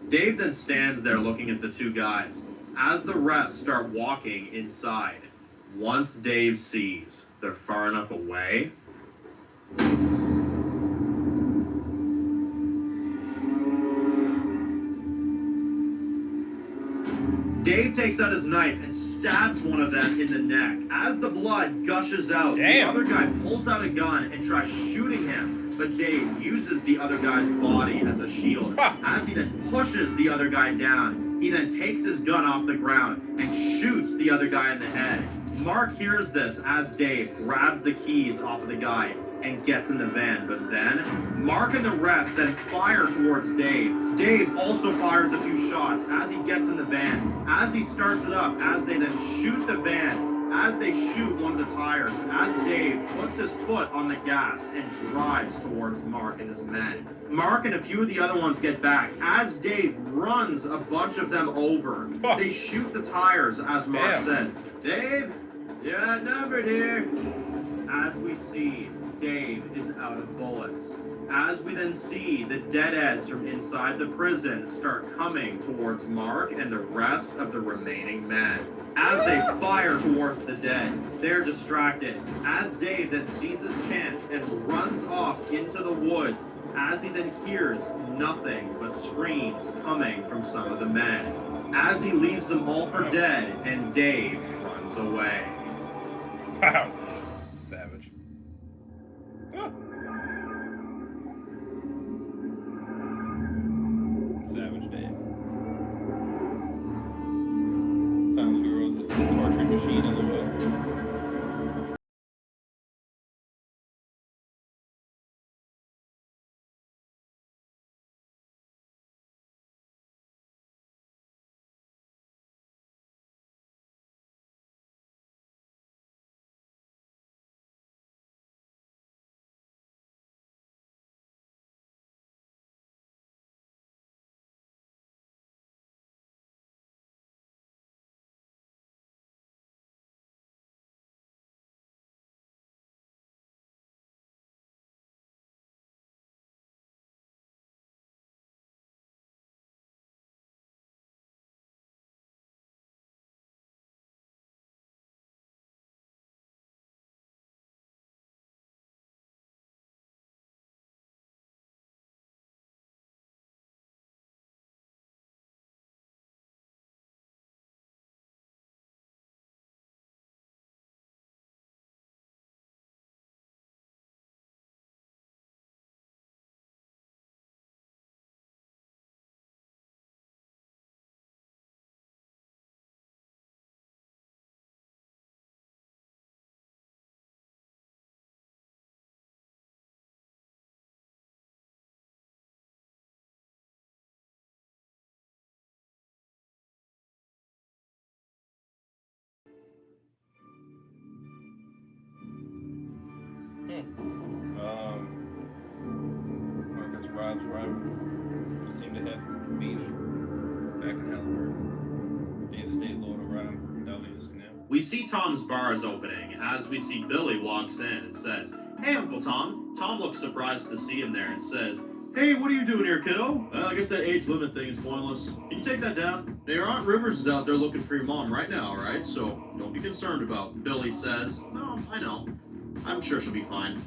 Dave then stands there looking at the two guys, as the rest start walking inside. Once Dave sees they're far enough away, Dave takes out his knife and stabs one of them in the neck. As the blood gushes out, The other guy pulls out a gun and tries shooting him, but Dave uses the other guy's body as a shield. As he then pushes the other guy down, he then takes his gun off the ground and shoots the other guy in the head. Mark hears this as Dave grabs the keys off of the guy and gets in the van, but then Mark and the rest then fire towards Dave. Dave also fires a few shots as he gets in the van, as he starts it up, as they then shoot the van, as they shoot one of the tires, as Dave puts his foot on the gas and drives towards Mark and his men. Mark and a few of the other ones get back, as Dave runs a bunch of them over. They shoot the tires, as Mark says, Dave, you're outnumbered here. As we see, Dave is out of bullets. As we then see the deadheads from inside the prison start coming towards Mark and the rest of the remaining men. As they fire towards the dead, they're distracted. As Dave then sees his chance and runs off into the woods, as he then hears nothing but screams coming from some of the men. As he leaves them all for dead, and Dave runs away. Wow. Savage. Savage Dave. Sometimes girls Marcus Rob's rival. They seem to have beef back in Halliburton. Dave State, Lord of Rob, W's now. We see Tom's bar is opening as we see Billy walks in and says, "Hey, Uncle Tom." Tom looks surprised to see him there and says, "Hey, what are you doing here, kiddo?" I guess that age limit thing is pointless. Can you take that down? Now, your Aunt Rivers is out there looking for your mom right now, alright? So, don't be concerned about. Billy says, "No, I know. I'm sure she'll be fine."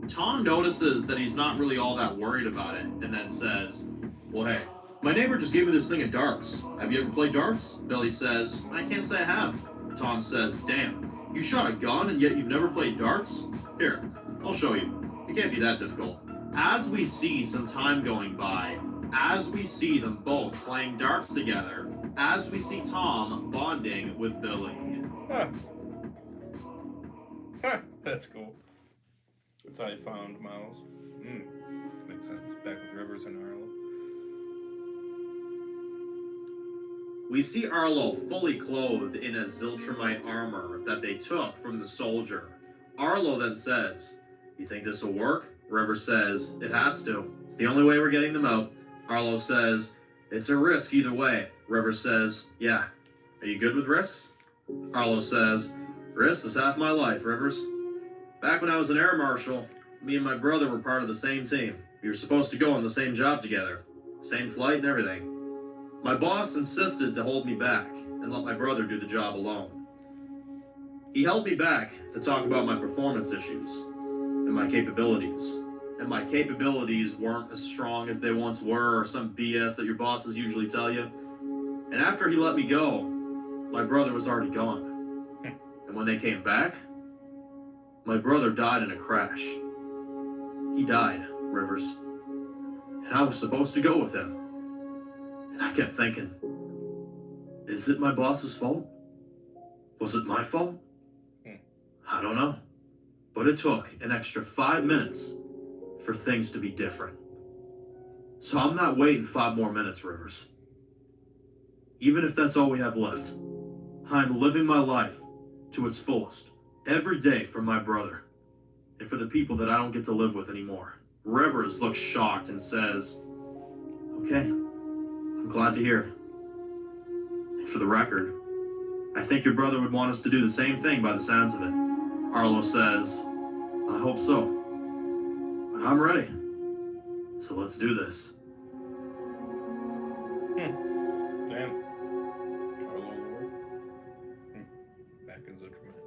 Tom notices that he's not really all that worried about it, and then says, "Well, hey, my neighbor just gave me this thing of darts. Have you ever played darts?" Billy says, "I can't say I have." Tom says, "Damn, you shot a gun and yet you've never played darts? Here, I'll show you. It can't be that difficult." As we see some time going by, as we see them both playing darts together, as we see Tom bonding with Billy. Huh. That's cool. That's how I found Miles. Makes sense. Back with Rivers and Arlo. We see Arlo fully clothed in a Ziltramite armor that they took from the soldier. Arlo then says, "You think this will work?" Rivers says, "It has to. It's the only way we're getting them out." Arlo says, "It's a risk either way." Rivers says, "Yeah. Are you good with risks?" Arlo says, "Risks is half my life, Rivers. Back when I was an air marshal, me and my brother were part of the same team. We were supposed to go on the same job together. Same flight and everything. My boss insisted to hold me back and let my brother do the job alone. He held me back to talk about my performance issues and my capabilities. And my capabilities weren't as strong as they once were, or some BS that your bosses usually tell you. And after he let me go, my brother was already gone. And when they came back, my brother died in a crash. He died, Rivers. And I was supposed to go with him. And I kept thinking, is it my boss's fault? Was it my fault? I don't know. But it took an extra 5 minutes for things to be different. So I'm not waiting 5 more minutes, Rivers. Even if that's all we have left, I'm living my life to its fullest every day for my brother and for the people that I don't get to live with anymore." Rivers looks shocked and says, "Okay, I'm glad to hear it. And for the record, I think your brother would want us to do the same thing by the sounds of it." Arlo says, "I hope so. But I'm ready. So let's do this." Damn. Arlo War. Back in Ziltramite.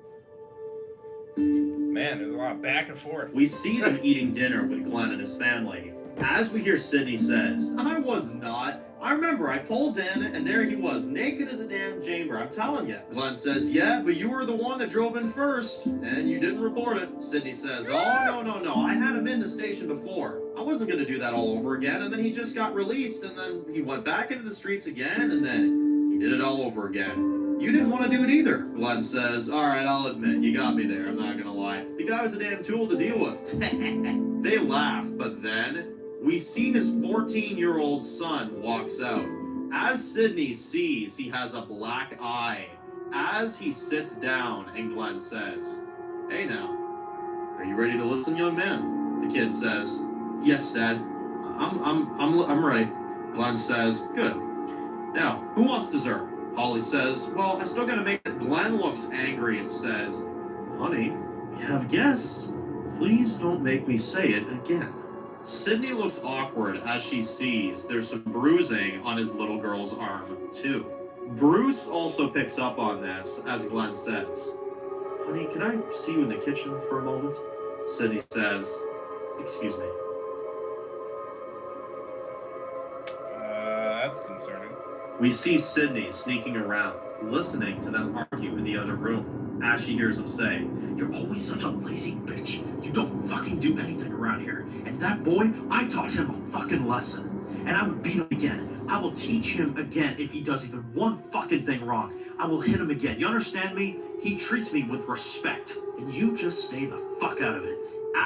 Man, there's a lot of back and forth. We see them eating dinner with Glenn and his family. As we hear Sydney says, "I was not. I remember I pulled in and there he was, naked as a damn chamber. I'm telling you." Glenn says, "Yeah, but you were the one that drove in first and you didn't report it." Sydney says, "Oh, no. I had him in the station before. I wasn't going to do that all over again. And then he just got released and then he went back into the streets again and then he did it all over again. You didn't want to do it either." Glenn says, "All right, I'll admit, you got me there. I'm not going to lie. The guy was a damn tool to deal with." They laugh, but then we see his 14-year-old son walks out. As Sydney sees he has a black eye, as he sits down and Glenn says, "Hey now, are you ready to listen, young man?" The kid says, "Yes, Dad. I'm ready." Glenn says, "Good. Now, who wants dessert?" Holly says, "Well, I still gotta make it." Glenn looks angry and says, "Honey, we have guests. Please don't make me say it again." Sydney looks awkward as she sees there's some bruising on his little girl's arm, too. Bruce also picks up on this as Glenn says, "Honey, can I see you in the kitchen for a moment?" Sydney says, "Excuse me." That's concerning. We see Sydney sneaking around, listening to them argue in the other room, as she hears them say, "You're always such a lazy bitch. You don't fucking do anything around here. And that boy, I taught him a fucking lesson. And I would beat him again. I will teach him again if he does even one fucking thing wrong. I will hit him again. You understand me? He treats me with respect. And you just stay the fuck out of it."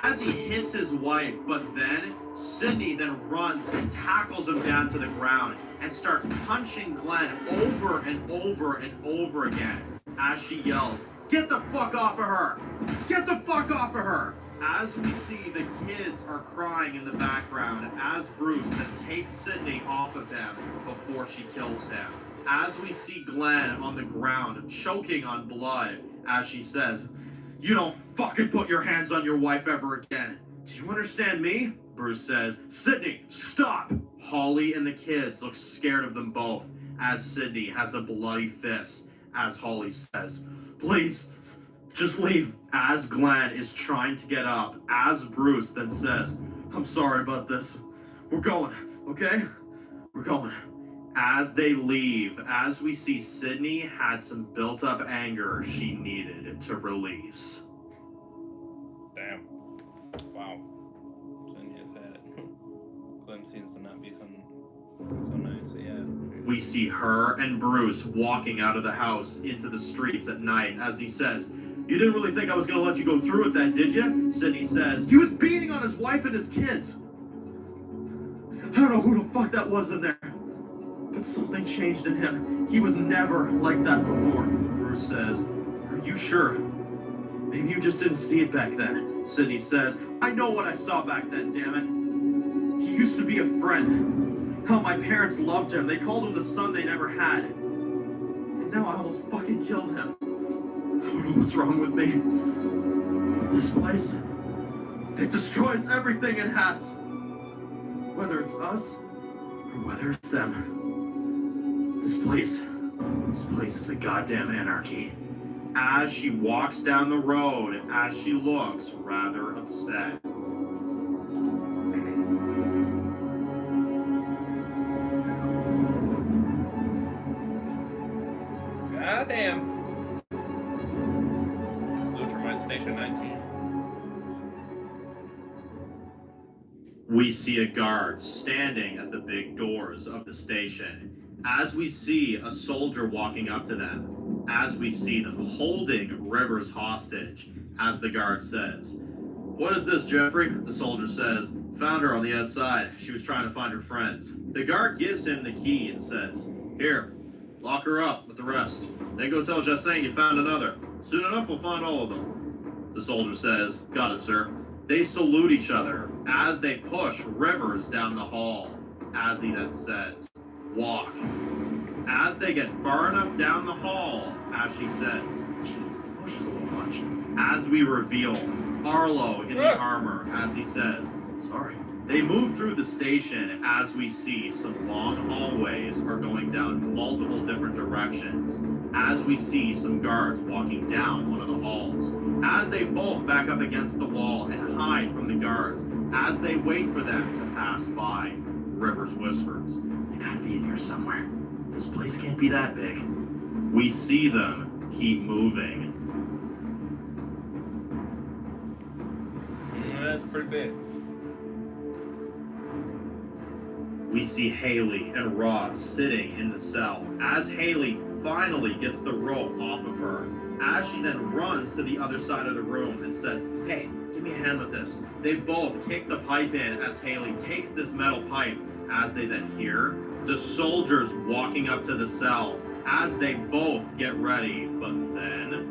As he hits his wife, but then Sydney then runs and tackles him down to the ground and starts punching Glenn over and over and over again as she yells, "Get the fuck off of her! Get the fuck off of her!" As we see, the kids are crying in the background as Bruce then takes Sydney off of him before she kills him. As we see Glenn on the ground, choking on blood, as she says, "You don't fucking put your hands on your wife ever again. Do you understand me?" Bruce says, "Sydney, stop!" Holly and the kids look scared of them both, as Sydney has a bloody fist, as Holly says, "Please, just leave." As Glenn is trying to get up, as Bruce then says, "I'm sorry about this. We're going, okay? We're going." As they leave, as we see Sydney had some built-up anger she needed to release. Damn. Wow. Sydney's had it. Glenn seems to not be so nice, yeah. We see her and Bruce walking out of the house into the streets at night as he says, "You didn't really think I was going to let you go through with that, did you?" Sydney says, "He was beating on his wife and his kids. I don't know who the fuck that was in there, but something changed in him. He was never like that before." Bruce says, "Are you sure? Maybe you just didn't see it back then." Sydney says, "I know what I saw back then, damn it. He used to be a friend. How my parents loved him. They called him the son they never had. And now I almost fucking killed him. I don't know what's wrong with me. But this place, it destroys everything it has. Whether it's us, or whether it's them. This place is a goddamn anarchy." As she walks down the road, as she looks rather upset. Goddamn. Lutherman Station 19. We see a guard standing at the big doors of the station. As we see a soldier walking up to them. As we see them holding Rivers hostage. As the guard says, "What is this, Jeffrey?" The soldier says, "Found her on the outside. She was trying to find her friends." The guard gives him the key and says, "Here, lock her up with the rest. Then go tell Jacin you found another. Soon enough we'll find all of them." The soldier says, "Got it, sir." They salute each other as they push Rivers down the hall. As he then says, "Walk." As they get far enough down the hall, as she says, "Jeez, the push is a little much." As we reveal Arlo in the armor, as he says, "Sorry." They move through the station as we see some long hallways are going down multiple different directions. As we see some guards walking down one of the halls. As they both back up against the wall and hide from the guards. As they wait for them to pass by, Rivers whispers, "They gotta be in here somewhere. This place can't be that big." We see them keep moving. That's pretty big. We see Haley and Rob sitting in the cell as Haley finally gets the rope off of her. As she then runs to the other side of the room and says, "Hey, give me a hand with this." They both kick the pipe in as Haley takes this metal pipe. As they then hear the soldiers walking up to the cell as they both get ready. But then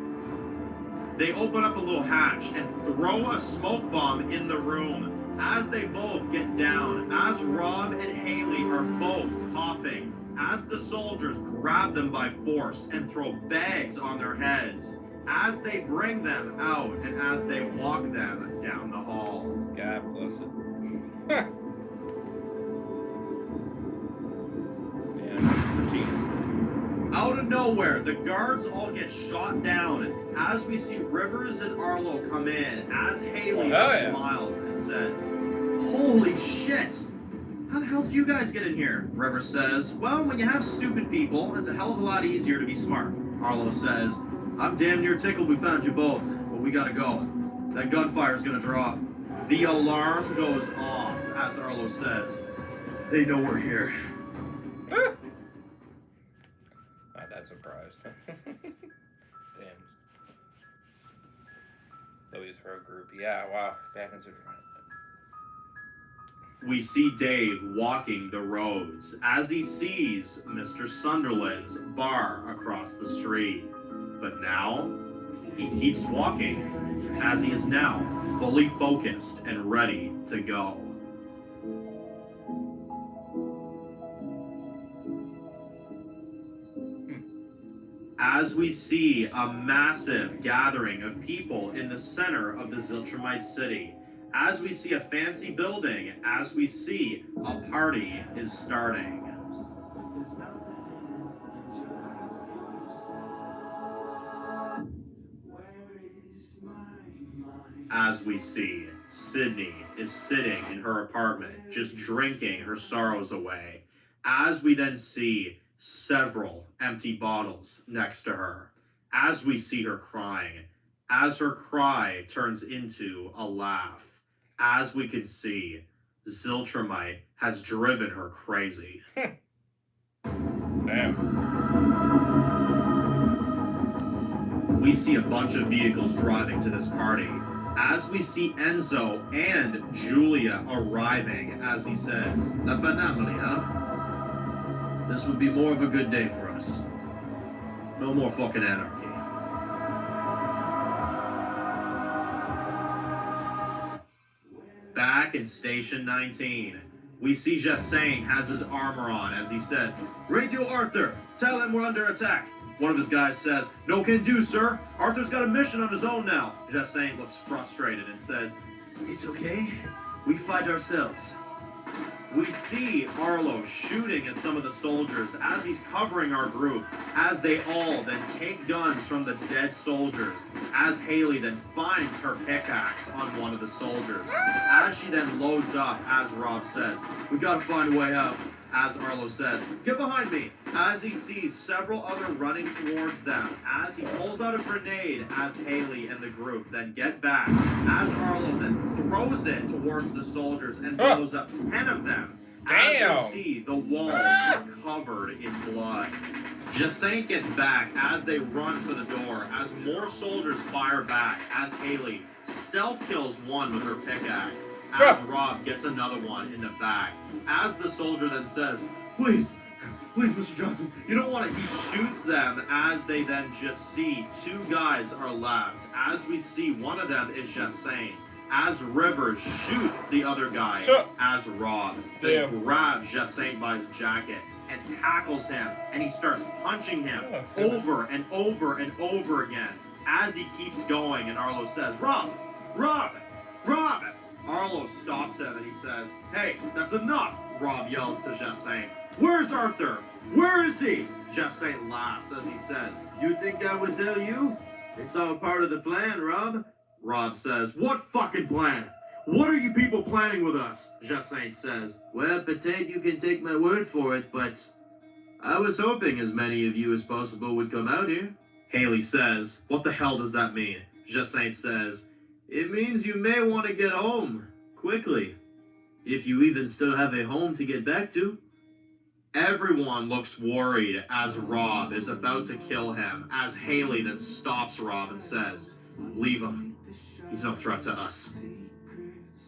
they open up a little hatch and throw a smoke bomb in the room. As they both get down, as Rob and Haley are both coughing, as the soldiers grab them by force and throw bags on their heads, as they bring them out and as they walk them down the hall. God bless it. Out of nowhere, the guards all get shot down as we see Rivers and Arlo come in, as Haley smiles and says, "Holy shit! How the hell did you guys get in here?" Rivers says, "Well, when you have stupid people, it's a hell of a lot easier to be smart." Arlo says, "I'm damn near tickled we found you both, but we gotta go. That gunfire's gonna drop." The alarm goes off as Arlo says, "They know we're here." Not that surprised. Damn. At least for a group. Yeah, wow. Back in Cincinnati. We see Dave walking the roads as he sees Mr. Sunderland's bar across the street. But now, he keeps walking as he is now fully focused and ready to go. As we see a massive gathering of people in the center of the Ziltramite city, as we see a fancy building, as we see a party is starting. As we see, Sydney is sitting in her apartment, just drinking her sorrows away. As we then see several empty bottles next to her. As we see her crying. As her cry turns into a laugh. As we can see, Ziltramite has driven her crazy. Damn. We see a bunch of vehicles driving to this party. As we see Enzo and Julia arriving, as he says, "La family, huh? This would be more of a good day for us. No more fucking anarchy." Back in Station 19, we see Jassain has his armor on as he says, "Radio Arthur, tell him we're under attack." One of his guys says, "No can do, sir. Arthur's got a mission on his own now." Jassain looks frustrated and says, "It's okay. We fight ourselves." We see Arlo shooting at some of the soldiers as he's covering our group, as they all then take guns from the dead soldiers, as Haley then finds her pickaxe on one of the soldiers. As she then loads up, as Rob says, "We gotta find a way out." As Arlo says, "Get behind me," as he sees several other running towards them, as he pulls out a grenade, as Haley and the group then get back, as Arlo then throws it towards the soldiers and blows up 10 of them. Damn. As we see, the walls are covered in blood. Jassain gets back as they run for the door, as more soldiers fire back, as Haley stealth kills one with her pickaxe, as Rob gets another one in the back. As the soldier then says, please, Mr. Johnson, you don't want it." He shoots them as they then just see 2 guys are left. As we see one of them is Jassain. As Rivers shoots the other guy, as Rob then grabs Jassain by his jacket and tackles him, and he starts punching him over and over and over again. As he keeps going, and Arlo says, Rob! Arlo stops him and he says, "Hey, that's enough!" Rob yells to Jassain, "Where's Arthur? Where is he?" Jassain laughs as he says, "You think I would tell you? It's all part of the plan, Rob." Rob says, "What fucking plan? What are you people planning with us?" Jassain says, "Well, Potato, you can take my word for it, but I was hoping as many of you as possible would come out here." Haley says, "What the hell does that mean?" Jassain says, "It means you may want to get home quickly, if you even still have a home to get back to." Everyone looks worried as Rob is about to kill him, as Haley then stops Rob and says, "Leave him. He's no threat to us."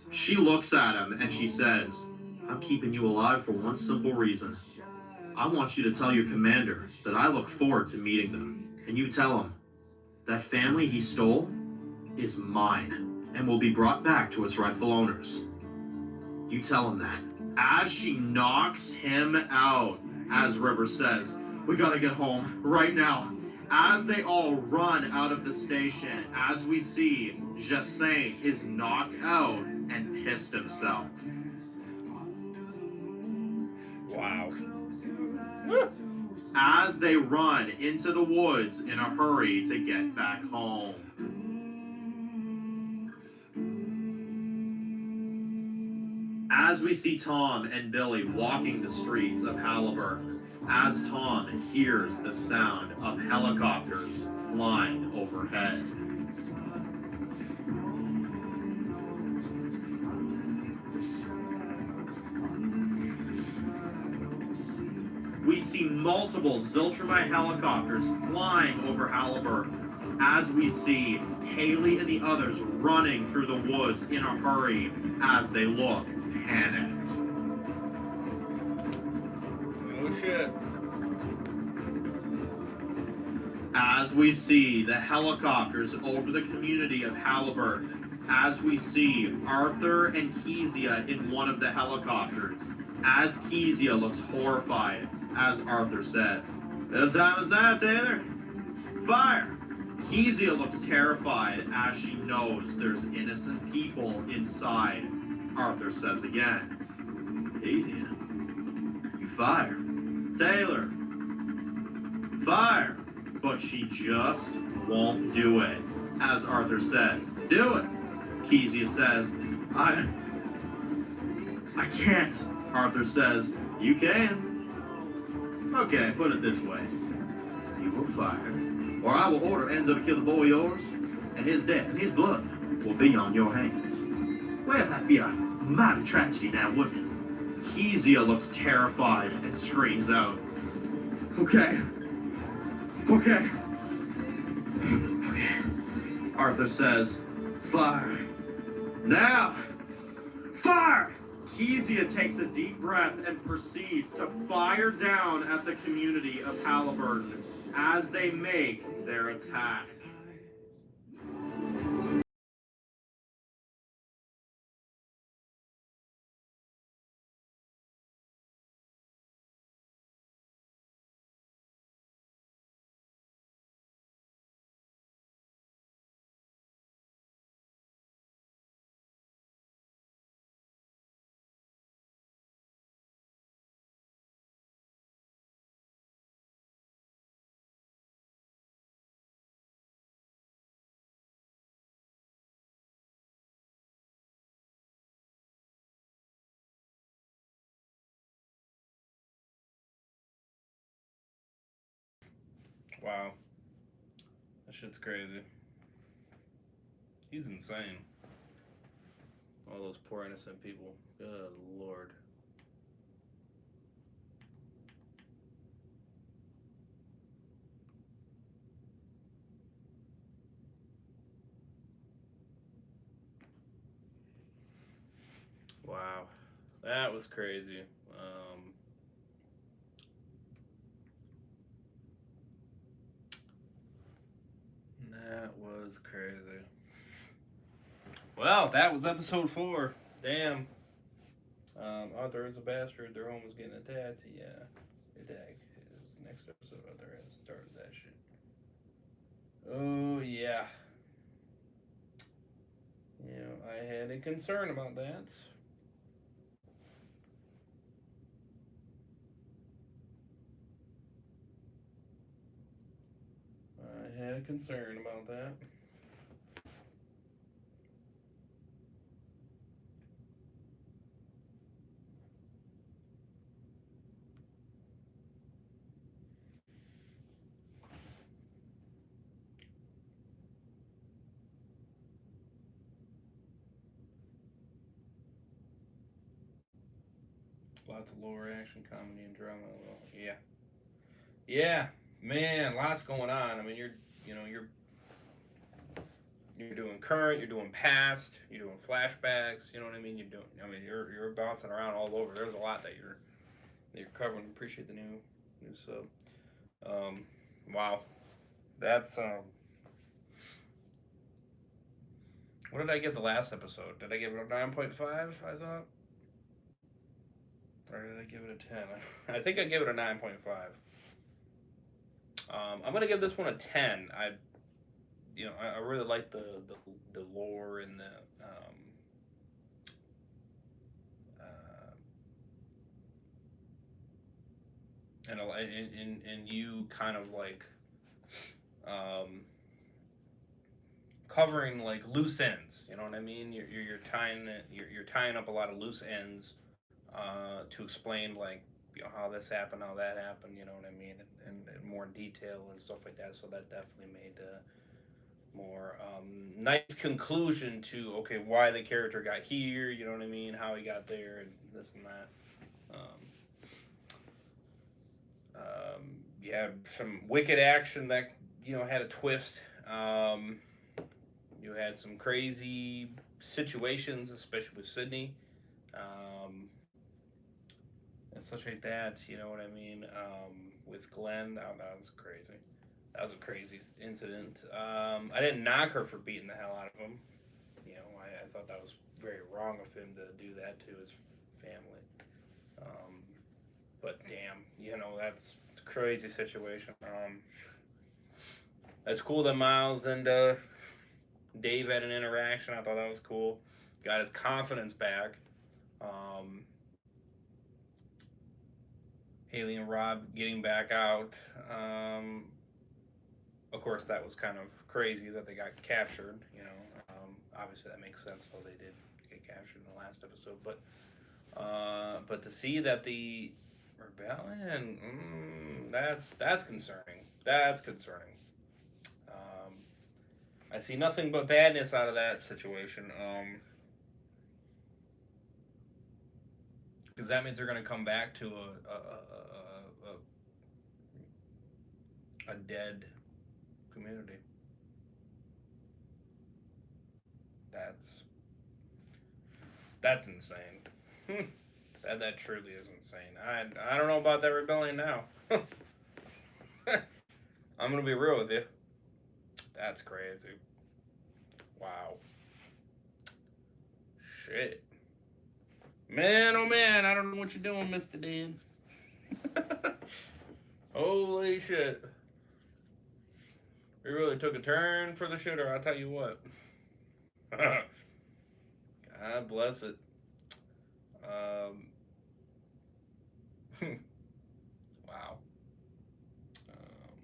She looks at him and she says, "I'm keeping you alive for one simple reason. I want you to tell your commander that I look forward to meeting them. And you tell him that family he stole is mine and will be brought back to its rightful owners. You tell him that." As she knocks him out, as River says, "We gotta get home right now." As they all run out of the station, as we see Jassain is knocked out and pissed himself. Wow. As they run into the woods in a hurry to get back home. As we see Tom and Billy walking the streets of Halliburton, as Tom hears the sound of helicopters flying overhead. We see multiple Ziltramite helicopters flying over Halliburton, as we see Haley and the others running through the woods in a hurry as they look panicked. Oh shit. as we see the helicopters over the community of Halliburton, as we see Arthur and Kezia in one of the helicopters, as Kezia looks horrified, as Arthur says, "The time is now, Taylor. Fire!" Kezia looks terrified as she knows there's innocent people inside. Arthur says again, "Kezia, you fire. Taylor, fire." But she just won't do it. As Arthur says, "Do it." Kezia says, I can't." Arthur says, "You can." "Okay, put it this way. You will fire, or I will order Enzo to kill the boy yours, and his death and his blood will be on your hands." Well, that'd be a mighty tragedy now, wouldn't it? Kezia looks terrified and screams out, Okay. Arthur says, "Fire. Now! Fire!" Kezia takes a deep breath and proceeds to fire down at the community of Halliburton as they make their attack. Wow. That shit's crazy. He's insane. All those poor innocent people. Good lord. Wow. That was crazy. That was crazy. Well, that was episode 4. Damn. Arthur is a bastard. Their home was getting attacked. Yeah. Attack. Next episode, Arthur has started that shit. Oh, yeah. I had a concern about that. I had a concern about that. Lots of lower action comedy and drama. Well, yeah, yeah, man, lots going on. I mean, you're doing current, you're doing past, you're doing flashbacks. You know what I mean? You're bouncing around all over. There's a lot that you're covering. Appreciate the new sub. Wow, that's What did I give the last episode? Did I give it a 9.5? I thought. Or did I give it a 10? I think I gave it a 9.5. I'm gonna give this one a 10. I really like the lore and the and you kind of like covering like loose ends. You know what I mean? You're tying up a lot of loose ends to explain like how this happened, how that happened. You know what I mean? And more detail and stuff like that. So that definitely made more nice conclusion to okay why the character got here. You know what I mean? How he got there and this and that. You had some wicked action that had a twist. You had some crazy situations, especially with Sydney, and such like that. You know what I mean? With Glenn, that was crazy. That was a crazy incident. I didn't knock her for beating the hell out of him. You know, I thought that was very wrong of him to do that to his family. Um, but damn, you know, that's a crazy situation. That's cool that Miles and Dave had an interaction. I thought that was cool. Got his confidence back. Um, Haley and Rob getting back out. Of course, that was kind of crazy that they got captured. You know, obviously that makes sense, though they did get captured in the last episode. But to see that the rebellion, that's concerning. That's concerning. Um, I see nothing but badness out of that situation. Because that means they're going to come back to a dead community. That's that's insane. That truly is insane. I don't know about that rebellion now. I'm gonna be real with you. That's crazy. Wow. Shit. Man, oh man, I don't know what you're doing, Mr. Dan. Holy shit. We really took a turn for the shitter, I'll tell you what. God bless it. Um, wow. Um,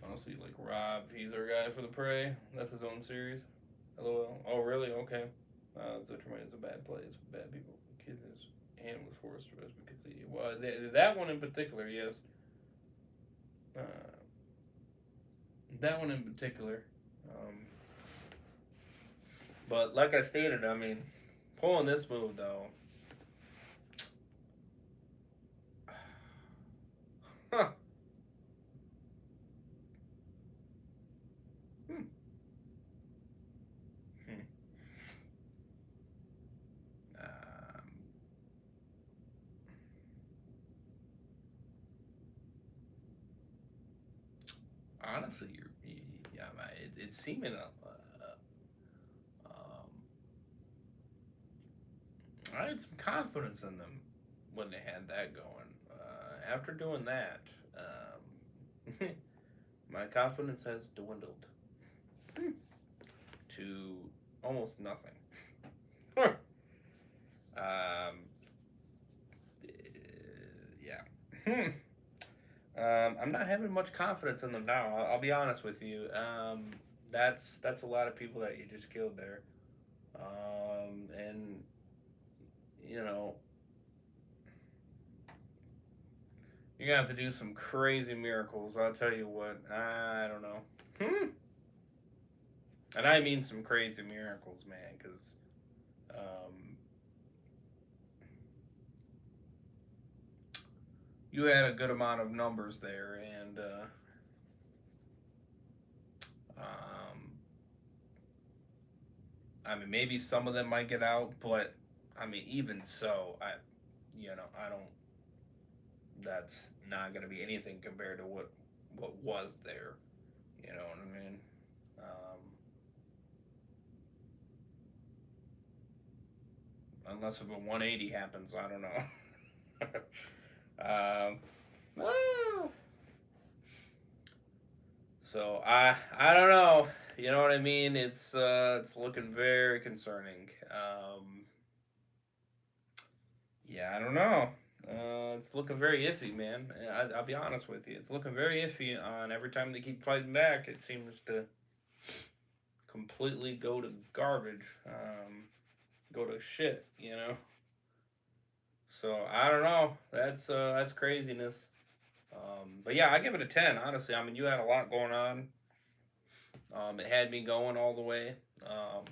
Honestly, like Rob, he's our guy for the prey. That's his own series. LOL. Oh, really? Okay. Zutramite is a bad place. Bad people. Kids is and was forced to rest because he. Well, that one in particular, yes. Uh, that one in particular. Um, but like I stated, I mean, pulling this move though. Huh. Hmm. Hmm. Um, Honestly, yeah, it's seeming um, I had some confidence in them when they had that going. After doing that, my confidence has dwindled to almost nothing. um, yeah. I'm not having much confidence in them now. I'll be honest with you. That's a lot of people that you just killed there. And you know, you're gonna have to do some crazy miracles. I'll tell you what. I don't know. And I mean some crazy miracles, man, because um, you had a good amount of numbers there, and um, I mean maybe some of them might get out, but I mean even so, I don't. That's not gonna be anything compared to what was there. You know what I mean? Unless if a 180 happens, I don't know. Ah, so I don't know. You know what I mean? It's looking very concerning. Yeah, I don't know. It's looking very iffy, man. I'll be honest with you. It's looking very iffy on every time they keep fighting back. It seems to completely go to garbage, go to shit. You know. So I don't know. That's craziness. But yeah, I give it a 10. Honestly, I mean, you had a lot going on. It had me going all the way. A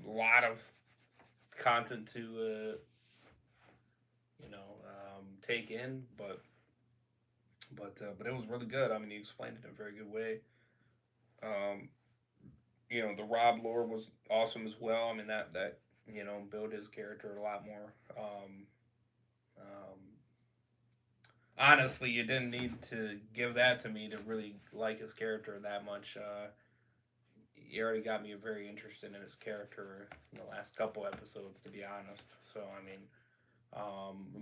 lot of content to take in, but it was really good. I mean, he explained it in a very good way. Um, the Rob lore was awesome as well. I mean, that built his character a lot more. Um, honestly, you didn't need to give that to me to really like his character that much. You already got me very interested in his character in the last couple episodes, to be honest. So I mean,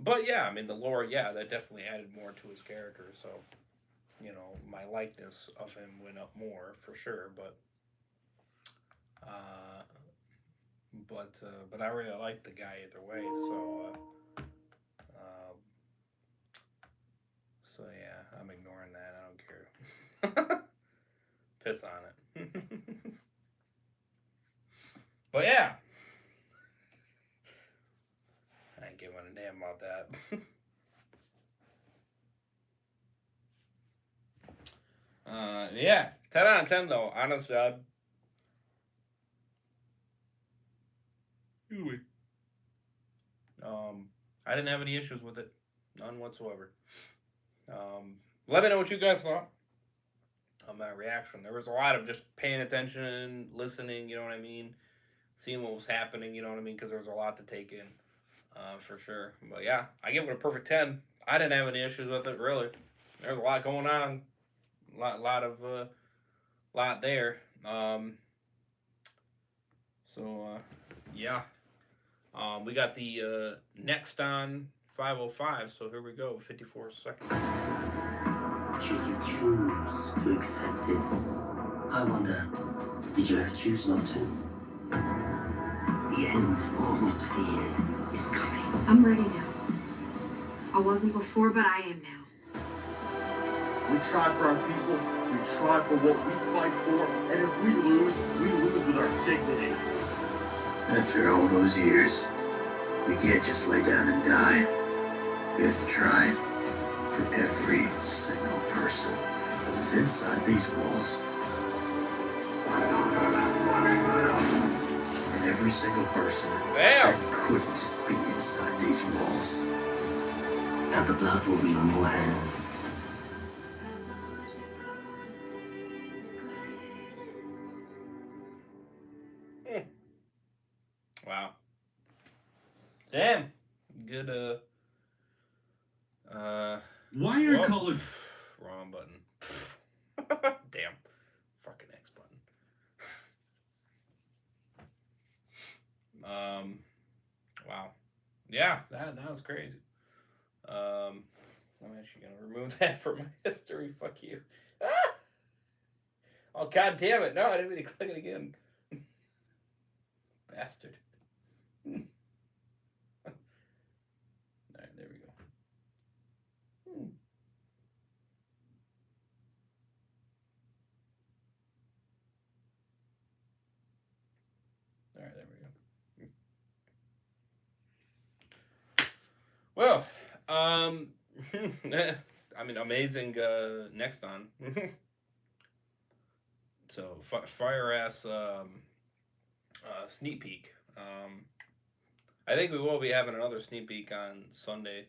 but yeah, I mean the lore, yeah, that definitely added more to his character. So my likeness of him went up more for sure. Uh, but I really like the guy either way. Uh, so yeah, I'm ignoring that. I don't care. Piss on it. But yeah, I ain't giving a damn about that. Yeah, 10 out of 10 though. Honestly, I didn't have any issues with it, none whatsoever. Let me know what you guys thought on my reaction. There was a lot of just paying attention, listening. You know what I mean? Seeing what was happening. You know what I mean? Because there was a lot to take in, for sure. But yeah, I give it a perfect 10. I didn't have any issues with it really. There's a lot going on, lot there. So yeah, we got the next on 505. So here we go, 54 seconds. Should you choose to accept it? I wonder, did you ever choose not to? The end you always feared is coming. I'm ready now. I wasn't before, but I am now. We try for our people, we try for what we fight for, and if we lose with our dignity. After all those years, we can't just lay down and die. We have to try for every single person who's inside these walls. And every single person that couldn't be inside these walls. And the blood will be on your hand. Wow. Damn. Good, Why are colored? Wrong button. Damn. Fucking X button. Wow. Yeah, that was crazy. I'm actually gonna remove that from my history. Fuck you. Ah! Oh, god damn it. No, I didn't mean to click it again. Bastard. Alright, there we go. Alright, there we go. Well, I mean, amazing, next on. So, fire ass, sneak peek. I think we will be having another sneak peek on Sunday.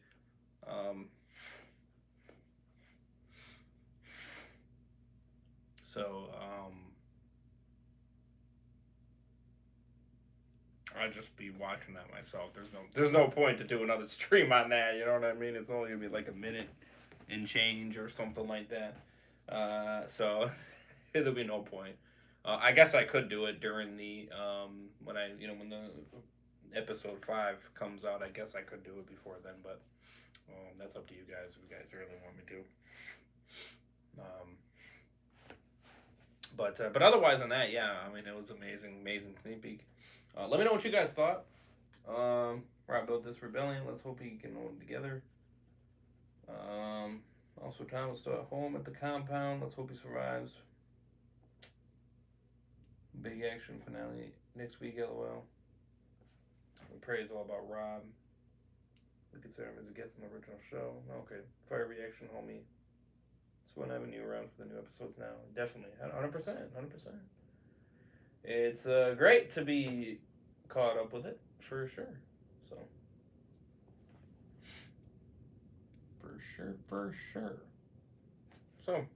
I'll just be watching that myself. There's no point to do another stream on that. You know what I mean? It's only gonna be like a minute and change or something like that. So there'll be no point. I guess I could do it during the when the episode 5 comes out. I guess I could do it before then, but that's up to you guys if you guys really want me to. But otherwise on that, yeah, I mean it was amazing sneak peek. Let me know what you guys thought. Rob built this rebellion. Let's hope he can hold it together. Also, Tom is still at home at the compound. Let's hope he survives. Big action finale next week, LOL. We pray it's all about Rob. We consider him as a guest in the original show. Okay. Fire reaction, homie. So when having you around for the new episodes now. Definitely. 100%. It's great to be caught up with it, for sure. So. For sure. So.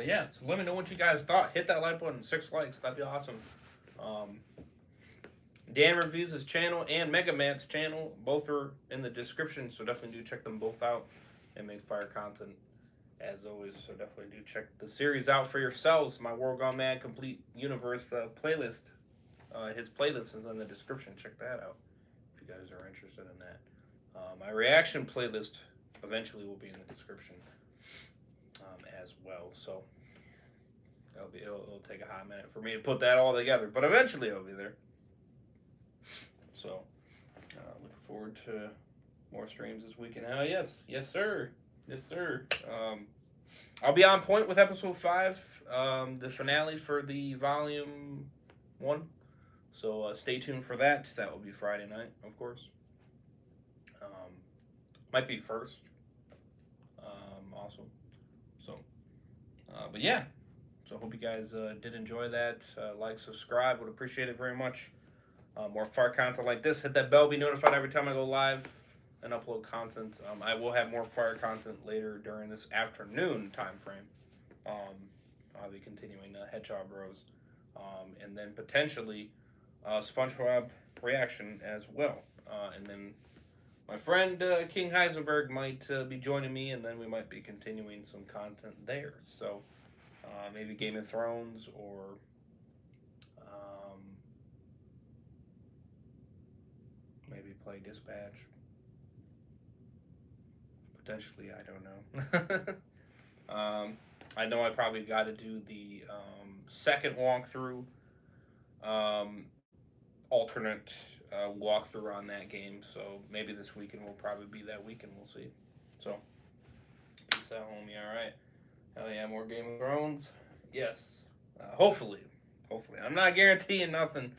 Yeah, so let me know what you guys thought. Hit that like button, 6 likes, that'd be awesome. Dan reviews his channel and Mega Man's channel. Both are in the description, so definitely do check them both out. and make fire content as always. So definitely do check the series out for yourselves. My World Gone Mad Complete Universe playlist. His playlist is in the description. Check that out if you guys are interested in that. My reaction playlist eventually will be in the description as well. So it'll take a hot minute for me to put that all together, but eventually it'll be there. So looking forward to more streams this weekend. Yes, sir. I'll be on point with episode 5, the finale for the volume 1. So stay tuned for that. That will be Friday night, of course. Might be first. Also. So, but yeah. So hope you guys did enjoy that. Like, subscribe. Would appreciate it very much. More fire content like this. Hit that bell. Be notified every time I go live and upload content. I will have more fire content later during this afternoon time frame. I'll be continuing Hedgehog Bros. And then potentially SpongeBob reaction as well. And then my friend King Heisenberg might be joining me, and then we might be continuing some content there. So maybe Game of Thrones or maybe play Dispatch. Potentially, I don't know. I know I probably got to do the second walkthrough, alternate walkthrough on that game. So maybe this weekend will probably be that weekend. We'll see. So, peace out, homie. All right. Hell yeah, more Game of Thrones. Yes. Hopefully. I'm not guaranteeing nothing.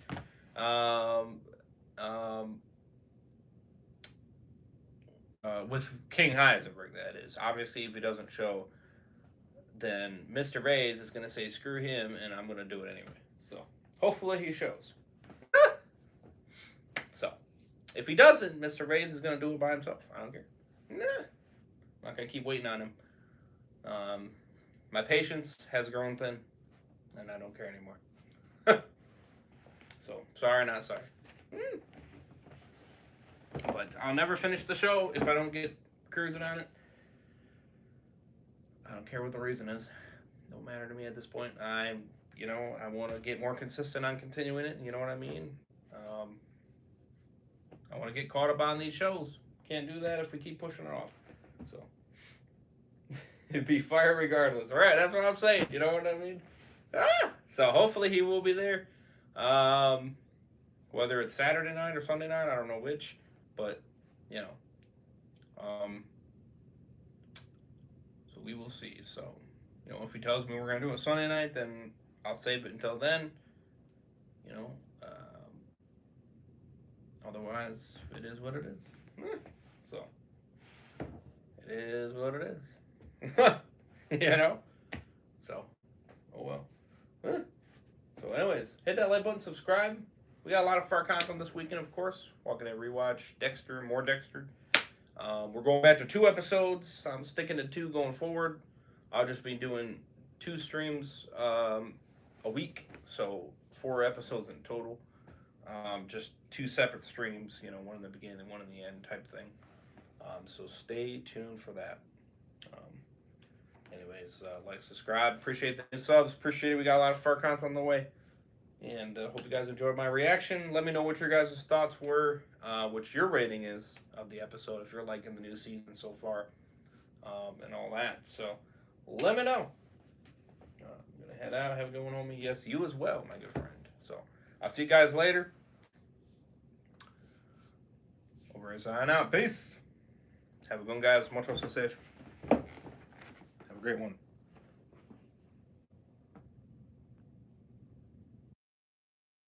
With King Heisenberg, that is. Obviously, if he doesn't show, then Mr. Reyes is going to say screw him, and I'm going to do it anyway. So, hopefully he shows. So, if he doesn't, Mr. Reyes is going to do it by himself. I don't care. Nah. I'm not going to keep waiting on him. My patience has grown thin, and I don't care anymore. So, sorry, not sorry. But I'll never finish the show if I don't get cruising on it. I don't care what the reason is. Don't matter to me at this point. I want to get more consistent on continuing it. You know what I mean? I want to get caught up on these shows. Can't do that if we keep pushing it off. So it'd be fire regardless. All right, that's what I'm saying. You know what I mean? So hopefully he will be there. Whether it's Saturday night or Sunday night, I don't know which. But, so we will see. So, if he tells me we're going to do it Sunday night, then I'll save it until then. Otherwise, it is what it is. So, it is what it is. So, oh well. So, anyways, hit that like button, subscribe. We got a lot of fire content this weekend, of course. Walking a rewatch Dexter, more Dexter. We're going back to 2 episodes. I'm sticking to 2 going forward. I'll just be doing 2 streams a week, so 4 episodes in total. Just 2 separate streams, one in the beginning and one in the end type thing. So stay tuned for that. Anyways, like, subscribe. Appreciate the new subs. Appreciate it. We got a lot of fire content on the way. And hope you guys enjoyed my reaction. Let me know what your guys' thoughts were, what your rating is of the episode, if you're liking the new season so far, and all that. So let me know. I'm going to head out. Have a good one, homie. Yes, you as well, my good friend. So I'll see you guys later. Over and sign out. Peace. Have a good one, guys. Mucho success. Have a great one.